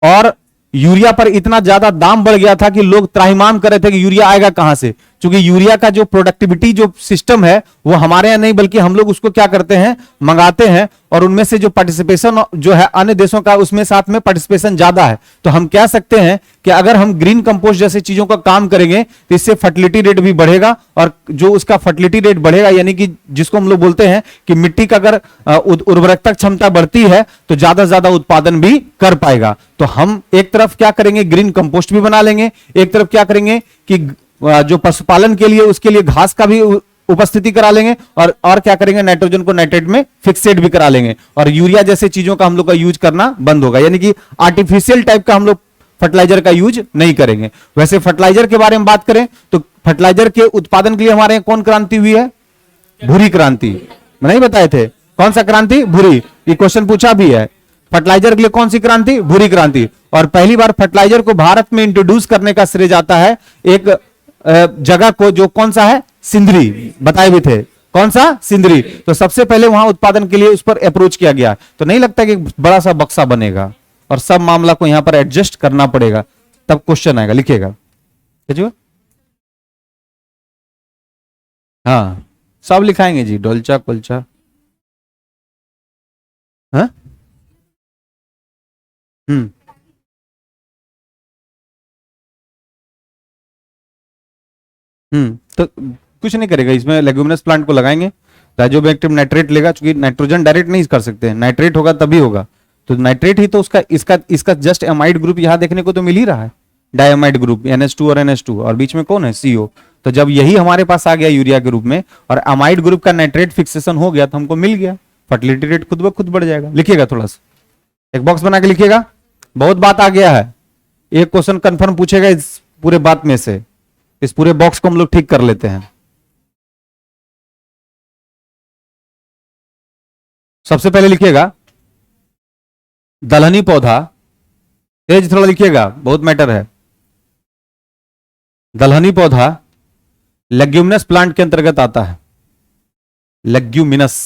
और यूरिया पर इतना ज्यादा दाम बढ़ गया था कि लोग त्राहिमाम कर रहे थे कि यूरिया आएगा कहां से। क्योंकि यूरिया का जो प्रोडक्टिविटी जो सिस्टम है वो हमारे यहां नहीं, बल्कि हम लोग उसको क्या करते हैं, मंगाते हैं, और उनमें से जो पार्टिसिपेशन जो है अन्य देशों का, उसमें साथ में पार्टिसिपेशन ज्यादा है। तो हम कह सकते हैं कि अगर हम ग्रीन कंपोस्ट जैसे चीजों का काम करेंगे तो इससे फर्टिलिटी रेट भी बढ़ेगा, और जो उसका फर्टिलिटी रेट बढ़ेगा, यानी कि जिसको हम लोग बोलते हैं कि मिट्टी का अगर उर्वरकता क्षमता बढ़ती है तो ज्यादा से ज्यादा उत्पादन भी कर पाएगा। तो हम एक तरफ क्या करेंगे, ग्रीन कंपोस्ट भी बना लेंगे, एक तरफ क्या करेंगे कि जो पशुपालन के लिए उसके लिए घास का भी उपस्थिति करा लेंगे, और क्या करेंगे, नाइट्रोजन को नाइट्रेट में फिक्सेट भी करा लेंगे, और यूरिया जैसे चीजों का हम लोग का यूज करना बंद होगा, यानी कि आर्टिफिशियल टाइप का हम लोग फर्टिलाइजर का यूज नहीं करेंगे। वैसे फर्टिलाइजर के बारे में बात करें तो फर्टिलाइजर के उत्पादन के लिए हमारे यहाँ कौन क्रांति हुई है? भूरी क्रांति। नहीं बताए थे कौन सा क्रांति? भूरी। ये क्वेश्चन पूछा भी है, फर्टिलाइजर के लिए कौन सी क्रांति? भूरी क्रांति। और पहली बार फर्टिलाइजर को भारत में इंट्रोड्यूस करने का श्रेय जाता है एक जगह को, जो कौन सा है? सिंदरी। बताए भी थे कौन सा? सिंदरी। तो सबसे पहले वहां उत्पादन के लिए उस पर अप्रोच किया गया। तो नहीं लगता कि बड़ा सा बक्सा बनेगा और सब मामला को यहां पर एडजस्ट करना पड़ेगा, तब क्वेश्चन आएगा। लिखिएगा, हाँ सब लिखाएंगे जी, डोलचा कुलचा। हाँ तो कुछ नहीं करेगा इसमें, लेग्यूमिनस प्लांट को लगाएंगे, राइजोबिक्टिव नाइट्रेट लेगा, क्योंकि नाइट्रोजन डायरेक्ट नहीं कर सकते, नाइट्रेट होगा तभी होगा, तो नाइट्रेट ही तो उसका इसका जस्ट एमाइड ग्रुप यहां देखने को तो मिल ही रहा है, डायमाइड ग्रुप NH2 और NH2, और बीच में कौन है? CO। तो जब यही हमारे पास आ गया यूरिया के रूप में और अमाइड ग्रुप का नाइट्रेट फिक्सेशन हो गया तो हमको मिल गया, फर्टिलिटी रेट खुद ब खुद बढ़ जाएगा। लिखिएगा, थोड़ा सा एक बॉक्स बना के लिखिएगा, बहुत बात आ गया है, एक क्वेश्चन कंफर्म पूछेगा इस पूरे बात में से, इस पूरे बॉक्स को हम लोग ठीक कर लेते हैं। सबसे पहले लिखिएगा दलहनी पौधा, तेज थोड़ा लिखिएगा, बहुत मैटर है। दलहनी पौधा लेग्यूमिनस प्लांट के अंतर्गत आता है, लेग्यूमिनस।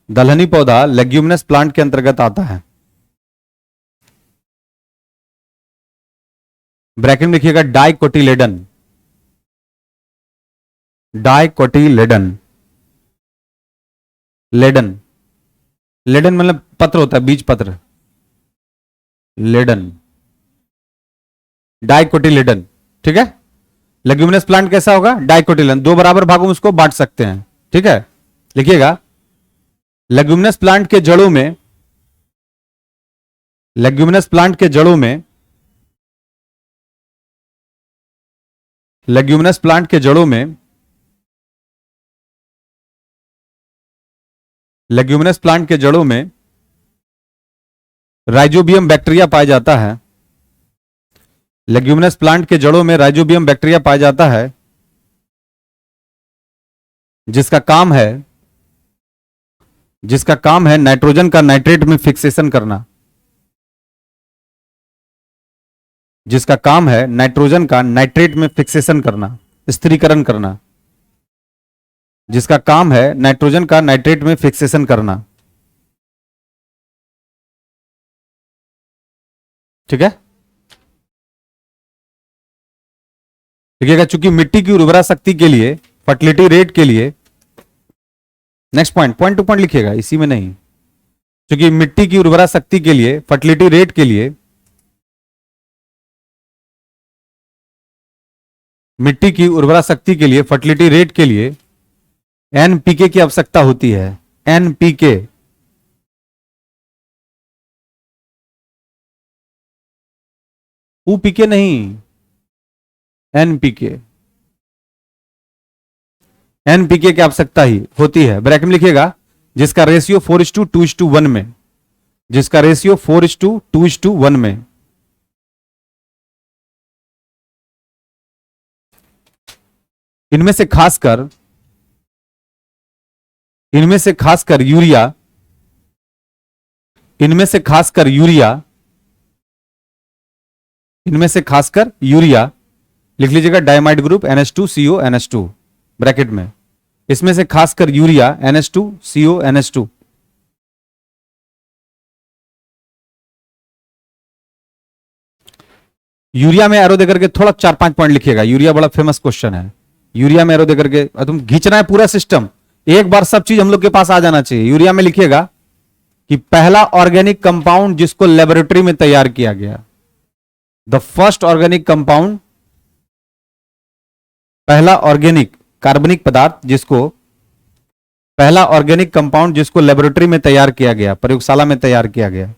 दलहनी पौधा लेग्यूमिनस प्लांट के अंतर्गत आता है। ब्रैकेट में लिखिएगा डाइकोटिलेडन, डाइकोटिलेडन। लेडन, लेडन मतलब पत्र होता है, बीज पत्र, लेडन, डाइकोटिलेडन। ठीक है, लेग्यूमिनस प्लांट कैसा होगा? डाइकोटिलेडन, दो बराबर भागों में उसको बांट सकते हैं। ठीक है, लिखिएगा लेग्यूमिनस प्लांट के जड़ों में, लेग्यूमिनस प्लांट के जड़ों में, लेग्यूमिनस प्लांट के जड़ों में, लेग्यूमिनस प्लांट के जड़ों में राइजोबियम बैक्टीरिया पाया जाता है। लेग्यूमिनस प्लांट के जड़ों में राइजोबियम बैक्टीरिया पाया जाता है, जिसका काम है नाइट्रोजन का नाइट्रेट में फिक्सेशन करना, जिसका काम है नाइट्रोजन का नाइट्रेट में फिक्सेशन करना, स्थिरीकरण करना, जिसका काम है नाइट्रोजन का नाइट्रेट में फिक्सेशन करना। ठीक है, देखिएगा, चूंकि मिट्टी की उर्वरा शक्ति के लिए, फर्टिलिटी रेट के लिए, नेक्स्ट पॉइंट टू पॉइंट लिखिएगा, इसी में नहीं, क्योंकि मिट्टी की उर्वरा शक्ति के लिए, फर्टिलिटी रेट के लिए, मिट्टी की उर्वरा शक्ति के लिए, फर्टिलिटी रेट के लिए NPK की आवश्यकता होती है। NPK, UPK नहीं, NPK, NPK की आवश्यकता ही होती है। ब्रैकेट में लिखिएगा, जिसका रेशियो 4:2:1 में, जिसका रेशियो 4:2:1 में। इनमें से खासकर यूरिया, इनमें से खासकर यूरिया लिख लीजिएगा, डायमाइड ग्रुप NH2CO NH2 ब्रैकेट में, इसमें से खासकर यूरिया NH2CO NH2। यूरिया में एरो देकर के थोड़ा 4-5 पॉइंट लिखिएगा, यूरिया बड़ा फेमस क्वेश्चन है। यूरिया में एरो देकर के तुम खींचना है पूरा सिस्टम, एक बार सब चीज हम लोग के पास आ जाना चाहिए। यूरिया में लिखिएगा कि पहला ऑर्गेनिक कंपाउंड जिसको लेबोरेटरी में तैयार किया गया, द फर्स्ट ऑर्गेनिक कंपाउंड, पहला ऑर्गेनिक कार्बनिक पदार्थ जिसको, पहला ऑर्गेनिक कंपाउंड जिसको लेबोरेटरी में तैयार किया गया, प्रयोगशाला में तैयार किया गया,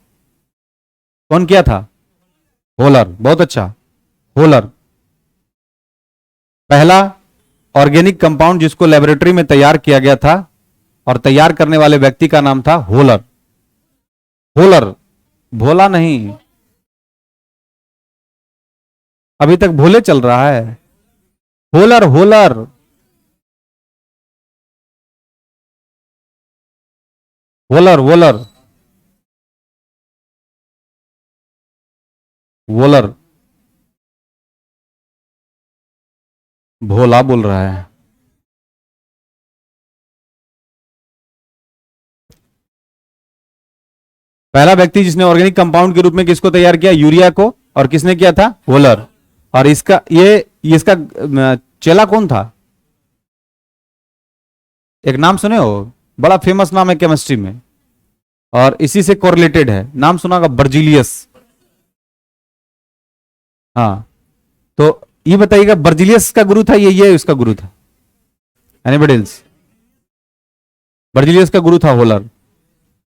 कौन किया था? होलर, बहुत अच्छा। होलर पहला ऑर्गेनिक कंपाउंड जिसको लेबोरेटरी में तैयार किया गया था और तैयार करने वाले व्यक्ति का नाम था होलर। होलर, भोला नहीं, अभी तक भोले चल रहा है। होलर, होलर, वोलर, वोलर, वोलर, भोला बोल रहा है। पहला व्यक्ति जिसने ऑर्गेनिक कंपाउंड के रूप में किसको तैयार किया? यूरिया को। और किसने किया था? वोलर। और इसका इसका चेला कौन था? एक नाम सुने हो, बड़ा फेमस नाम है केमिस्ट्री में और इसी से कोरिलेटेड है, नाम सुना होगा, बर्जिलियस। हाँ, तो ये बताइएगा बर्जिलियस का गुरु था ये उसका गुरु था? Anybody else? बर्जिलियस का गुरु था होलर,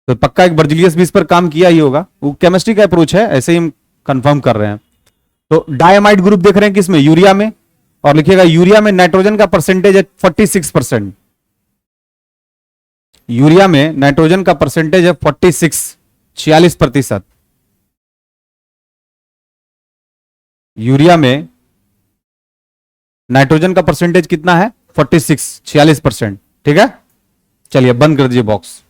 तो पक्का एक बर्जिलियस भी इस पर काम किया ही होगा। वो केमिस्ट्री का अप्रोच है, ऐसे ही हम कंफर्म कर रहे हैं। तो डायमाइड ग्रुप देख रहे हैं किसमें? यूरिया में। और लिखिएगा यूरिया में नाइट्रोजन का परसेंटेज है 46%। यूरिया में नाइट्रोजन का परसेंटेज है 46%। यूरिया में नाइट्रोजन का परसेंटेज कितना है? 46%। ठीक है, चलिए बंद कर दीजिए बॉक्स।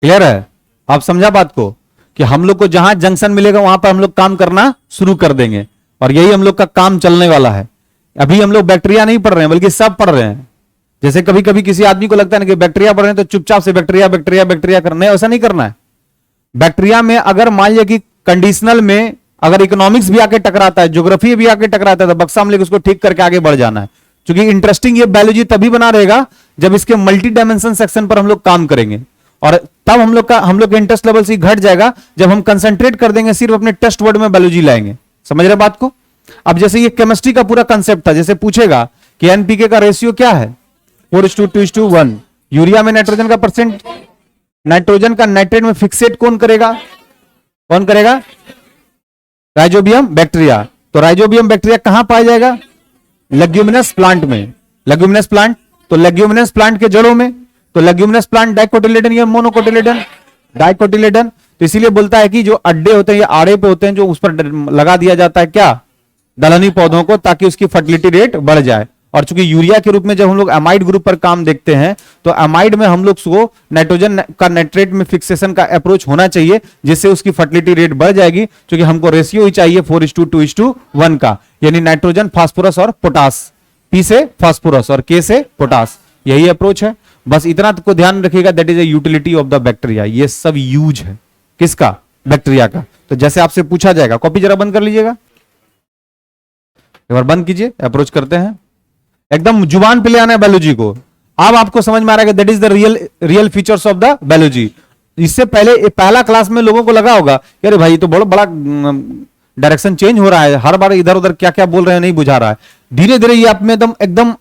क्लियर है? आप समझा बात को कि हम लोग को जहां जंक्शन मिलेगा वहां पर हम लोग काम करना शुरू कर देंगे और यही हम लोग का काम चलने वाला है। अभी हम लोग बैक्टीरिया नहीं पढ़ रहे हैं बल्कि सब पढ़ रहे हैं। जैसे कभी कभी किसी आदमी को लगता है ना कि बैक्टीरिया पढ़ रहे हैं तो चुपचाप से बैक्टीरिया बैक्टीरिया बैक्टीरिया करना है, ऐसा नहीं करना है। बैक्टीरिया में अगर मान लिया कि कंडीशनल में अगर इकोनॉमिक्स भी आके टकराता है, ज्योग्राफी भी आके टकराता है, तो बक्सा में लेकर उसको ठीक करके आगे बढ़ जाना है। क्योंकि इंटरेस्टिंग ये बायोलॉजी तभी बना रहेगा जब इसके मल्टी डायमेंशन सेक्शन पर हम लोग काम करेंगे और तब हम लोग का इंटरेस्ट लेवल से घट जाएगा जब हम कंसंट्रेट कर देंगे सिर्फ अपने टेस्ट वर्ड में बायोलॉजी लाएंगे। समझ रहे बात को? अब जैसे ये केमिस्ट्री का पूरा कंसेप्ट था, जैसे पूछेगा कि एनपीके का रेशियो क्या है? 4:2:1। यूरिया में नाइट्रोजन का परसेंट, नाइट्रोजन का नाइट्रेट में फिक्सेट कौन करेगा? कौन करेगा? Rhizobium bacteria. तो राइजोबियम बैक्टीरिया कहां पाया जाएगा? लेग्यूमिनस प्लांट में। लेग्यूमिनस प्लांट, तो लेग्यूमिनस प्लांट के जड़ों में। तो लेग्यूमिनस प्लांट डाइकोटिलेडन या मोनोकोटिलेडन? डाइकोटिलेडन। तो इसीलिए बोलता है कि जो अड्डे होते हैं या आड़े पे होते हैं जो उस पर लगा दिया जाता है क्या? दलहनी पौधों को, ताकि उसकी फर्टिलिटी रेट बढ़ जाए। और चूंकि यूरिया के रूप में जब हम लोग एमाइड ग्रुप पर काम देखते हैं तो एमाइड में हम लोग को नाइट्रोजन का नाइट्रेट में फिक्सेशन का अप्रोच होना चाहिए जिससे उसकी फर्टिलिटी रेट बढ़ जाएगी। क्योंकि हमको रेशियो ही चाहिए 4:2:1 का, यानी नाइट्रोजन, फास्फोरस और पोटास। पी से फास्फोरस और के से पोटास, यही अप्रोच है। बस इतना को ध्यान रखिएगा, that is a utility of the bacteria. ये सब यूज है किसका? बैक्टीरिया का। तो जैसे आपसे पूछा जाएगा, कॉपी जरा बंद कर लीजिएगा, एक बार बंद कीजिए, अप्रोच करते हैं। एकदम जुबान पे ले आना है बायोलॉजी को। अब आपको समझ में आ रहा है कि that is the real features of the biology. इससे पहले पहला क्लास में लोगों को लगा होगा कि अरे भाई ये तो बड़ा बड़ा डायरेक्शन चेंज हो रहा है, हर बार इधर उधर क्या क्या बोल रहे हैं नहीं बुझा रहा है। धीरे धीरे ये आप में एकदम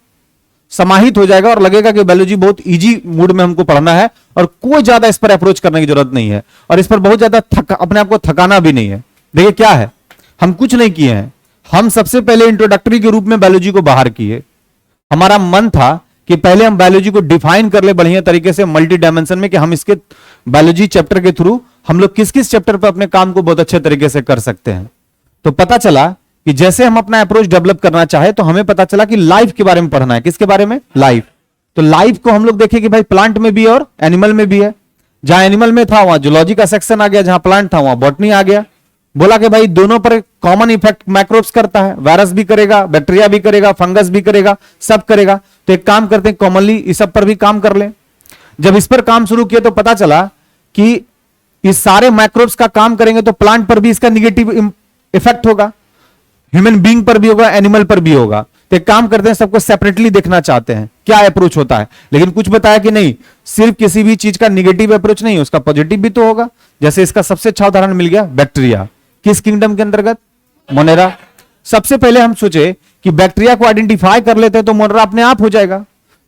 समाहित हो जाएगा और लगेगा कि बायोलॉजी बहुत इजी मूड में हमको पढ़ना है और कोई ज्यादा इस पर अप्रोच करने की जरूरत नहीं है और इस पर बहुत ज्यादा अपने आप को थकाना भी नहीं है। देखिए क्या है, हम कुछ नहीं किए हैं। हम सबसे पहले इंट्रोडक्टरी के रूप में बायोलॉजी को बाहर किए। हमारा मन था कि पहले हम बायोलॉजी को डिफाइन कर ले बढ़िया तरीके से मल्टी डायमेंशन में, कि हम इसके बायोलॉजी चैप्टर के थ्रू हम लोग किस किस चैप्टर पर अपने काम को बहुत अच्छे तरीके से कर सकते हैं। तो पता चला कि जैसे हम अपना अप्रोच डेवलप करना चाहे तो हमें पता चला कि लाइफ के बारे में पढ़ना है। किसके बारे में? लाइफ। तो लाइफ को हम लोग देखें कि भाई प्लांट में भी और एनिमल में भी है। जहां एनिमल में था वहां जूलॉजी का सेक्शन आ गया, जहां प्लांट था वहां बॉटनी आ गया। बोला कि भाई दोनों पर कॉमन इफेक्ट मैक्रोब्स करता है, वायरस भी करेगा, बैक्टीरिया भी करेगा, फंगस भी करेगा, सब करेगा। तो एक काम करते हैं, कॉमनली इस सब पर भी काम कर लें। जब इस पर काम शुरू किया तो पता चला कि इस सारे मैक्रोब्स का काम करेंगे तो प्लांट पर भी इसका निगेटिव इफेक्ट होगा, ह्यूमन बीइंग पर भी होगा, एनिमल पर भी होगा। तो एक काम करते हैं, सबको सेपरेटली देखना चाहते हैं क्या अप्रोच होता है। लेकिन कुछ बताया कि नहीं, सिर्फ किसी भी चीज का निगेटिव अप्रोच नहीं, उसका पॉजिटिव भी तो होगा। जैसे इसका सबसे अच्छा उदाहरण मिल गया बैक्टीरिया। किस किंगडम के अंतर्गत? मोनेरा। सबसे पहले हम सोचे कि बैक्टीरिया को आइडेंटिफाई कर लेते हैं तो मोनेरा अपने आप हो जाएगा।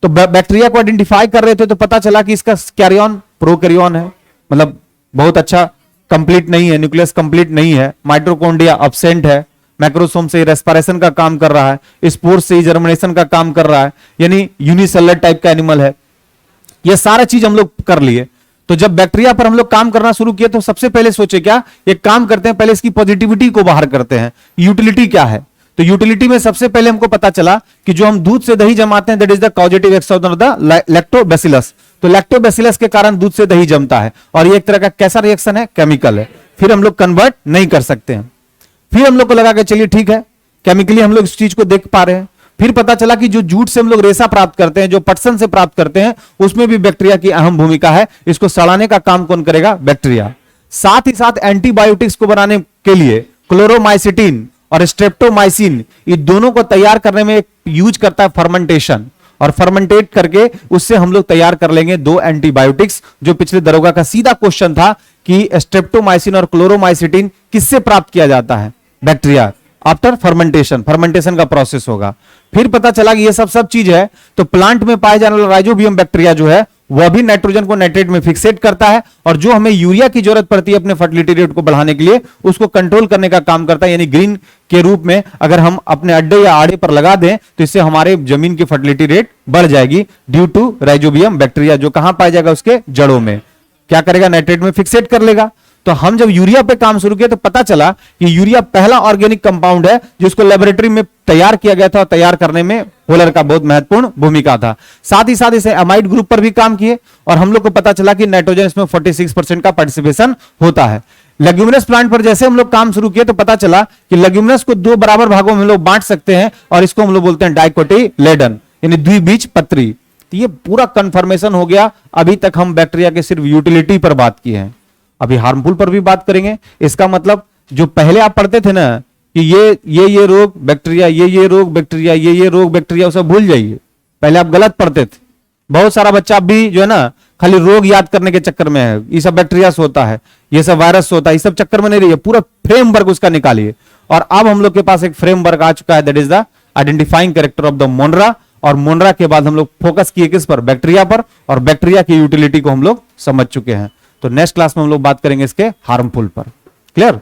तो बैक्टीरिया को आइडेंटिफाई कर रहे थे तो पता चला कि इसका कैरियन प्रोकैरियन है, मतलब बहुत अच्छा कंप्लीट नहीं है, न्यूक्लियस कंप्लीट नहीं है, माइटोकॉन्ड्रिया अब्सेंट है, मैक्रोसोम से रेस्पिरेशन का काम कर रहा है, स्पोर से जर्मिनेशन का काम कर रहा है, यानी यूनिसेलुलर टाइप का एनिमल है। ये सारा चीज हम लोग कर लिए। तो जब बैक्टीरिया पर हम लोग काम करना शुरू किए तो सबसे पहले सोचे क्या, एक काम करते हैं, पहले इसकी पॉजिटिविटी को बाहर करते हैं, यूटिलिटी क्या है। तो यूटिलिटी में सबसे पहले हमको पता चला कि जो हम दूध से दही जमाते हैं that is the causative action of the lactobacillus. तो लैक्टोबैसिलस के कारण दूध से दही जमता है और ये एक तरह का कैसा रिएक्शन है, केमिकल है। फिर हम लोग कन्वर्ट नहीं कर सकते हैं। फिर हम लोग को लगा कि चलिए ठीक है, केमिकली हम लोग इस चीज को देख पा रहे हैं। फिर पता चला कि जो जूट से हम लोग रेशा प्राप्त करते हैं, जो पटसन से प्राप्त करते हैं, उसमें भी बैक्टीरिया की अहम भूमिका है। इसको सड़ाने का काम कौन करेगा, बैक्टीरिया। साथ ही साथ एंटीबायोटिक्स को बनाने के लिए क्लोरोमाइसिटिन और स्ट्रेप्टोमाइसिन, ये दोनों को तैयार करने में यूज करता है फर्मेंटेशन, और फर्मेंटेट करके उससे हम लोग तैयार कर लेंगे 2 एंटीबायोटिक्स। जो पिछले दरोगा का सीधा क्वेश्चन था कि स्ट्रेप्टोमाइसिन और क्लोरोमाइसिटिन किससे प्राप्त किया जाता है, बैक्टीरिया, आफ्टर फर्मेंटेशन। फर्मेंटेशन का प्रोसेस होगा। फिर पता चला कि ये सब चीज है। तो प्लांट में पाए जाने वाला राइजोबियम बैक्टीरिया जो है वह भी नाइट्रोजन को नाइट्रेट में फिक्सेट करता है, और जो हमें यूरिया की जरूरत पड़ती है अपने फर्टिलिटी रेट को बढ़ाने के लिए, उसको कंट्रोल करने का काम करता है। यानी ग्रीन के रूप में अगर हम अपने अड्डे या आड़े पर लगा दें तो इससे हमारे जमीन की फर्टिलिटी रेट बढ़ जाएगी ड्यू टू राइजोबियम बैक्टीरिया, जो कहां पाया जाएगा, उसके जड़ों में। क्या करेगा, नाइट्रेट में फिक्सेट कर लेगा। तो हम जब यूरिया पे काम शुरू किया तो पता चला कि यूरिया पहला ऑर्गेनिक कंपाउंड है जिसको लेबोरेटरी में तैयार किया गया था, और तैयार करने में होलर का बहुत महत्वपूर्ण भूमिका था। साथ ही साथ इसे अमाइड ग्रुप पर भी काम किए, और हम लोग को पता चला कि नाइट्रोजन इसमें 46% का पार्टिसिपेशन होता है। लेग्यूमिनस प्लांट पर जैसे हम लोग काम शुरू किए तो पता चला कि लेग्यूमिनस को 2 बराबर भागों में हम लोग बांट सकते हैं, और इसको हम लोग बोलते हैं डाइकोटिलेडन, यानी द्विबीजपत्री। तो ये पूरा कंफर्मेशन हो गया। अभी तक हम बैक्टीरिया के सिर्फ यूटिलिटी पर बात किए हैं, अभी हार्मफुल पर भी बात करेंगे। इसका मतलब जो पहले आप पढ़ते थे ना कि ये रोग बैक्टीरिया, ये रोग बैक्टीरिया, ये रोग बैक्टीरिया, उसे भूल जाइए। पहले आप गलत पढ़ते थे। बहुत सारा बच्चा भी जो है ना खाली रोग याद करने के चक्कर में है, ये सब बैक्टीरिया से होता है, ये सब वायरस से होता है, इस सब चक्कर में नहीं रहिए। पूरा फ्रेमवर्क उसका निकालिए। और अब हम लोग के पास एक फ्रेमवर्क आ चुका है, that is the identifying character of the मोनरा। और मोनरा के बाद हम लोग फोकस किए किस पर, बैक्टीरिया पर, और बैक्टीरिया की यूटिलिटी को हम लोग समझ चुके हैं। तो नेक्स्ट क्लास में हम लोग बात करेंगे इसके हार्मफुल पर। क्लियर।